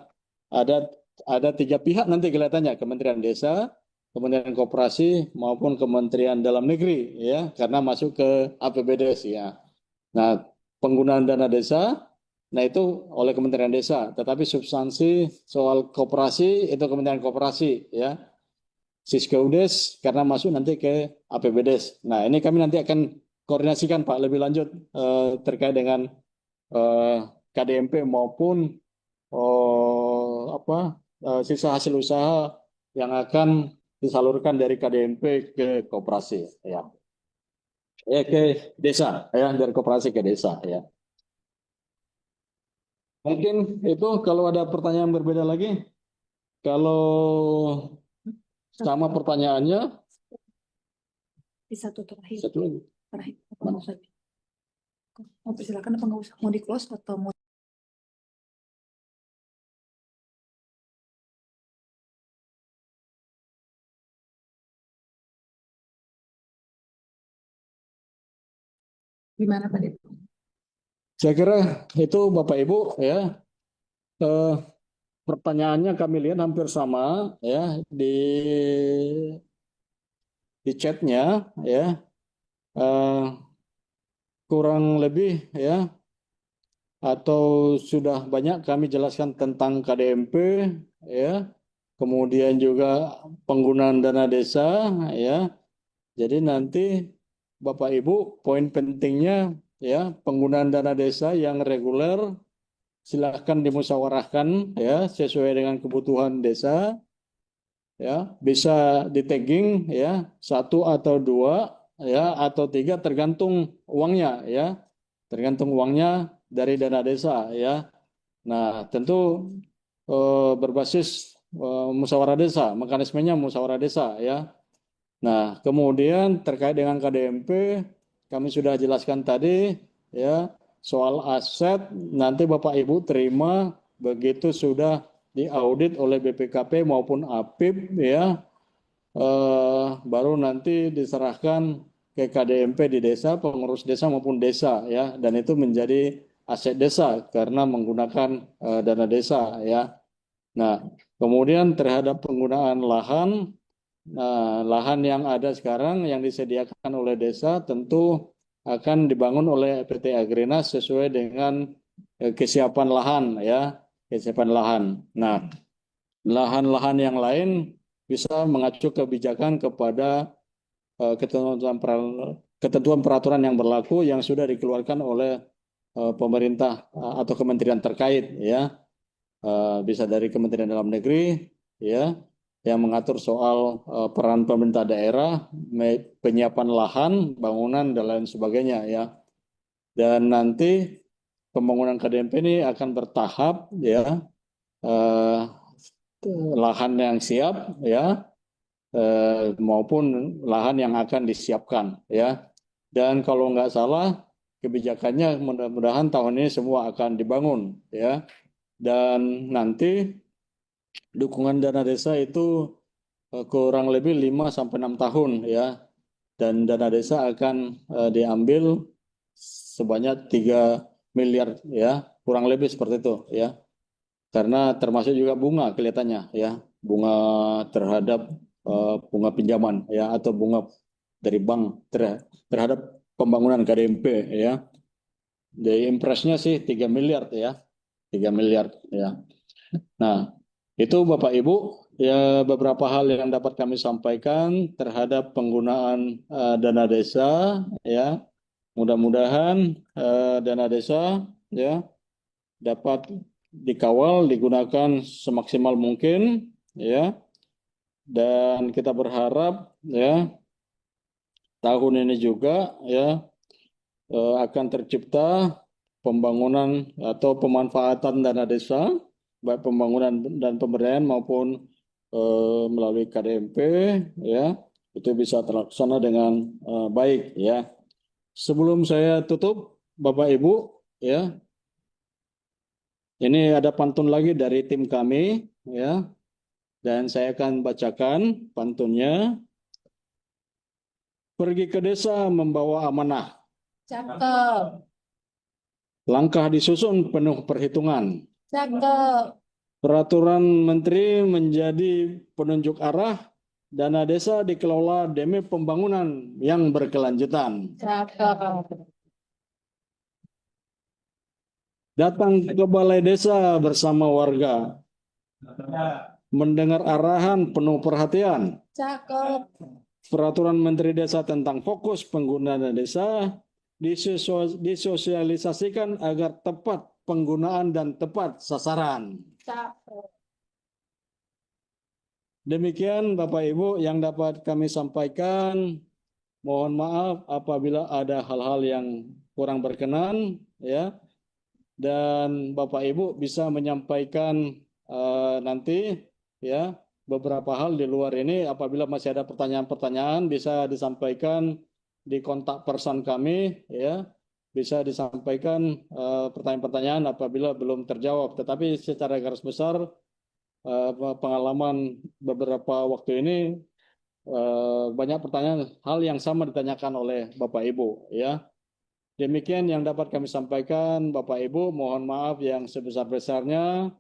ada ada 3 pihak nanti kelihatannya, Kementerian Desa, Kementerian Koperasi maupun Kementerian Dalam Negeri ya, karena masuk ke APBDes ya. Nah, penggunaan dana desa, nah itu oleh Kementerian Desa, tetapi substansi soal koperasi itu Kementerian Koperasi ya. Siskeudes karena masuk nanti ke APBDes. Nah, ini kami nanti akan koordinasikan Pak lebih lanjut terkait dengan eh, KDMP maupun sisa hasil usaha yang akan disalurkan dari KDMP ke koperasi ya. Ke desa ya, dari koperasi ke desa ya. Mungkin itu kalau ada pertanyaan berbeda lagi. Kalau sama pertanyaannya,
Di satu terakhir.
satu lagi.
Terakhir. Apa mau saya? Mau persilakan apa nggak usah? Mau di close atau mau? Gimana Pak Depo?
Saya kira itu Bapak Ibu ya. Eh, Pertanyaannya kami lihat hampir sama ya di chatnya ya. Eh, Kurang lebih ya, atau sudah banyak kami jelaskan tentang KDMP ya, kemudian juga penggunaan dana desa ya. Jadi nanti Bapak Ibu poin pentingnya ya, penggunaan dana desa yang reguler silahkan dimusyawarahkan ya sesuai dengan kebutuhan desa ya, bisa di tagging ya 1 atau 2 ya atau 3 tergantung uangnya ya, tergantung uangnya dari dana desa ya. Nah, tentu berbasis musyawarah desa, mekanismenya musyawarah desa ya. Nah, kemudian terkait dengan KDMP, kami sudah jelaskan tadi ya, soal aset nanti Bapak Ibu terima begitu sudah diaudit oleh BPKP maupun APIP ya, baru nanti diserahkan ke KDMP di desa, pengurus desa maupun desa ya, dan itu menjadi aset desa karena menggunakan dana desa ya. Nah, kemudian terhadap penggunaan lahan, nah, lahan yang ada sekarang yang disediakan oleh desa tentu akan dibangun oleh PT Agrinas sesuai dengan kesiapan lahan ya, kesiapan lahan. Nah, lahan-lahan yang lain bisa mengacu kebijakan kepada ketentuan peraturan yang berlaku yang sudah dikeluarkan oleh pemerintah atau kementerian terkait ya. Bisa dari Kementerian Dalam Negeri ya, yang mengatur soal peran pemerintah daerah, penyiapan lahan, bangunan dan lain sebagainya ya. Dan nanti pembangunan KDMP ini akan bertahap ya, eh, lahan yang siap ya, maupun lahan yang akan disiapkan ya. Dan kalau nggak salah kebijakannya mudah-mudahan tahun ini semua akan dibangun ya. Dan nanti dukungan dana desa itu kurang lebih 5 sampai 6 tahun ya. Dan dana desa akan diambil sebanyak 3 miliar ya, kurang lebih seperti itu ya. Karena termasuk juga bunga kelihatannya ya, bunga terhadap bunga pinjaman ya, atau bunga dari bank terhadap pembangunan KDMP ya. Dari impresnya sih 3 miliar ya. 3 miliar ya. Nah, itu Bapak Ibu ya beberapa hal yang dapat kami sampaikan terhadap penggunaan dana desa ya. Mudah-mudahan dana desa ya dapat dikawal, digunakan semaksimal mungkin ya. Dan kita berharap ya tahun ini juga ya akan tercipta pembangunan atau pemanfaatan dana desa, baik pembangunan dan pemberdayaan maupun melalui KDMP, ya itu bisa terlaksana dengan baik, ya. Sebelum saya tutup, Bapak Ibu, ya, ini ada pantun lagi dari tim kami, ya, dan saya akan bacakan pantunnya. Pergi ke desa membawa amanah.
Cakep.
Langkah disusun penuh perhitungan.
Cakep.
Peraturan menteri menjadi penunjuk arah. Dana desa dikelola demi pembangunan yang berkelanjutan.
Cakep.
Datang ke balai desa bersama warga. Mendengar arahan penuh perhatian.
Cakep.
Peraturan Menteri Desa tentang fokus penggunaan dana desa disosialisasikan agar tepat penggunaan dan tepat sasaran.
Cakep.
Demikian Bapak Ibu yang dapat kami sampaikan. Mohon maaf apabila ada hal-hal yang kurang berkenan, ya. Dan Bapak Ibu bisa menyampaikan nanti, ya, beberapa hal di luar ini. Apabila masih ada pertanyaan-pertanyaan bisa disampaikan di kontak person kami, ya. Bisa disampaikan pertanyaan-pertanyaan apabila belum terjawab. Tetapi secara garis besar pengalaman beberapa waktu ini banyak pertanyaan hal yang sama ditanyakan oleh Bapak Ibu, ya. Demikian yang dapat kami sampaikan Bapak Ibu, mohon maaf yang sebesar-besarnya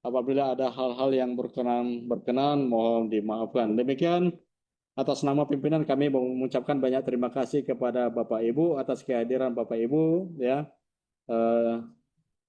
apabila ada hal-hal yang berkenan mohon dimaafkan. Demikian atas nama pimpinan kami mengucapkan banyak terima kasih kepada Bapak Ibu atas kehadiran Bapak Ibu, ya,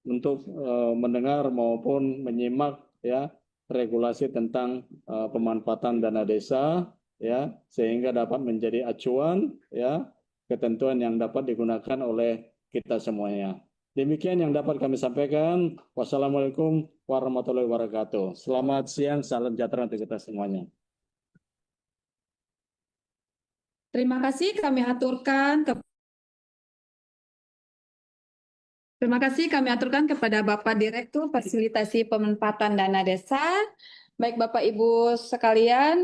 untuk mendengar maupun menyimak, ya, regulasi tentang pemanfaatan dana desa, ya, sehingga dapat menjadi acuan, ya, ketentuan yang dapat digunakan oleh kita semuanya. Demikian yang dapat kami sampaikan. Wassalamualaikum warahmatullahi wabarakatuh. Selamat siang, salam sejahtera untuk kita semuanya.
Terima kasih kami aturkan kepada Bapak Direktur Fasilitasi Pemanfaatan Dana Desa. Baik Bapak Ibu sekalian,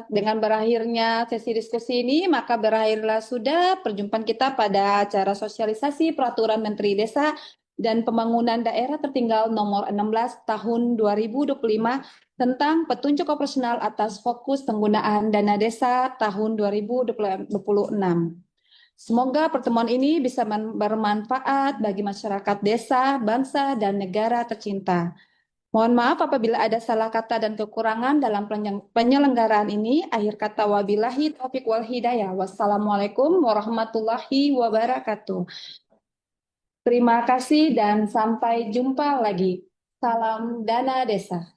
dengan berakhirnya sesi diskusi ini, maka berakhirlah sudah perjumpaan kita pada acara sosialisasi Peraturan Menteri Desa dan Pembangunan Daerah Tertinggal nomor 16 tahun 2025 tentang petunjuk operasional atas fokus penggunaan dana desa tahun 2026. Semoga pertemuan ini bisa bermanfaat bagi masyarakat desa, bangsa, dan negara tercinta. Mohon maaf apabila ada salah kata dan kekurangan dalam penyelenggaraan ini. Akhir kata wabillahi taufiq wal hidayah. Wassalamualaikum warahmatullahi wabarakatuh. Terima kasih dan sampai jumpa lagi. Salam Dana Desa.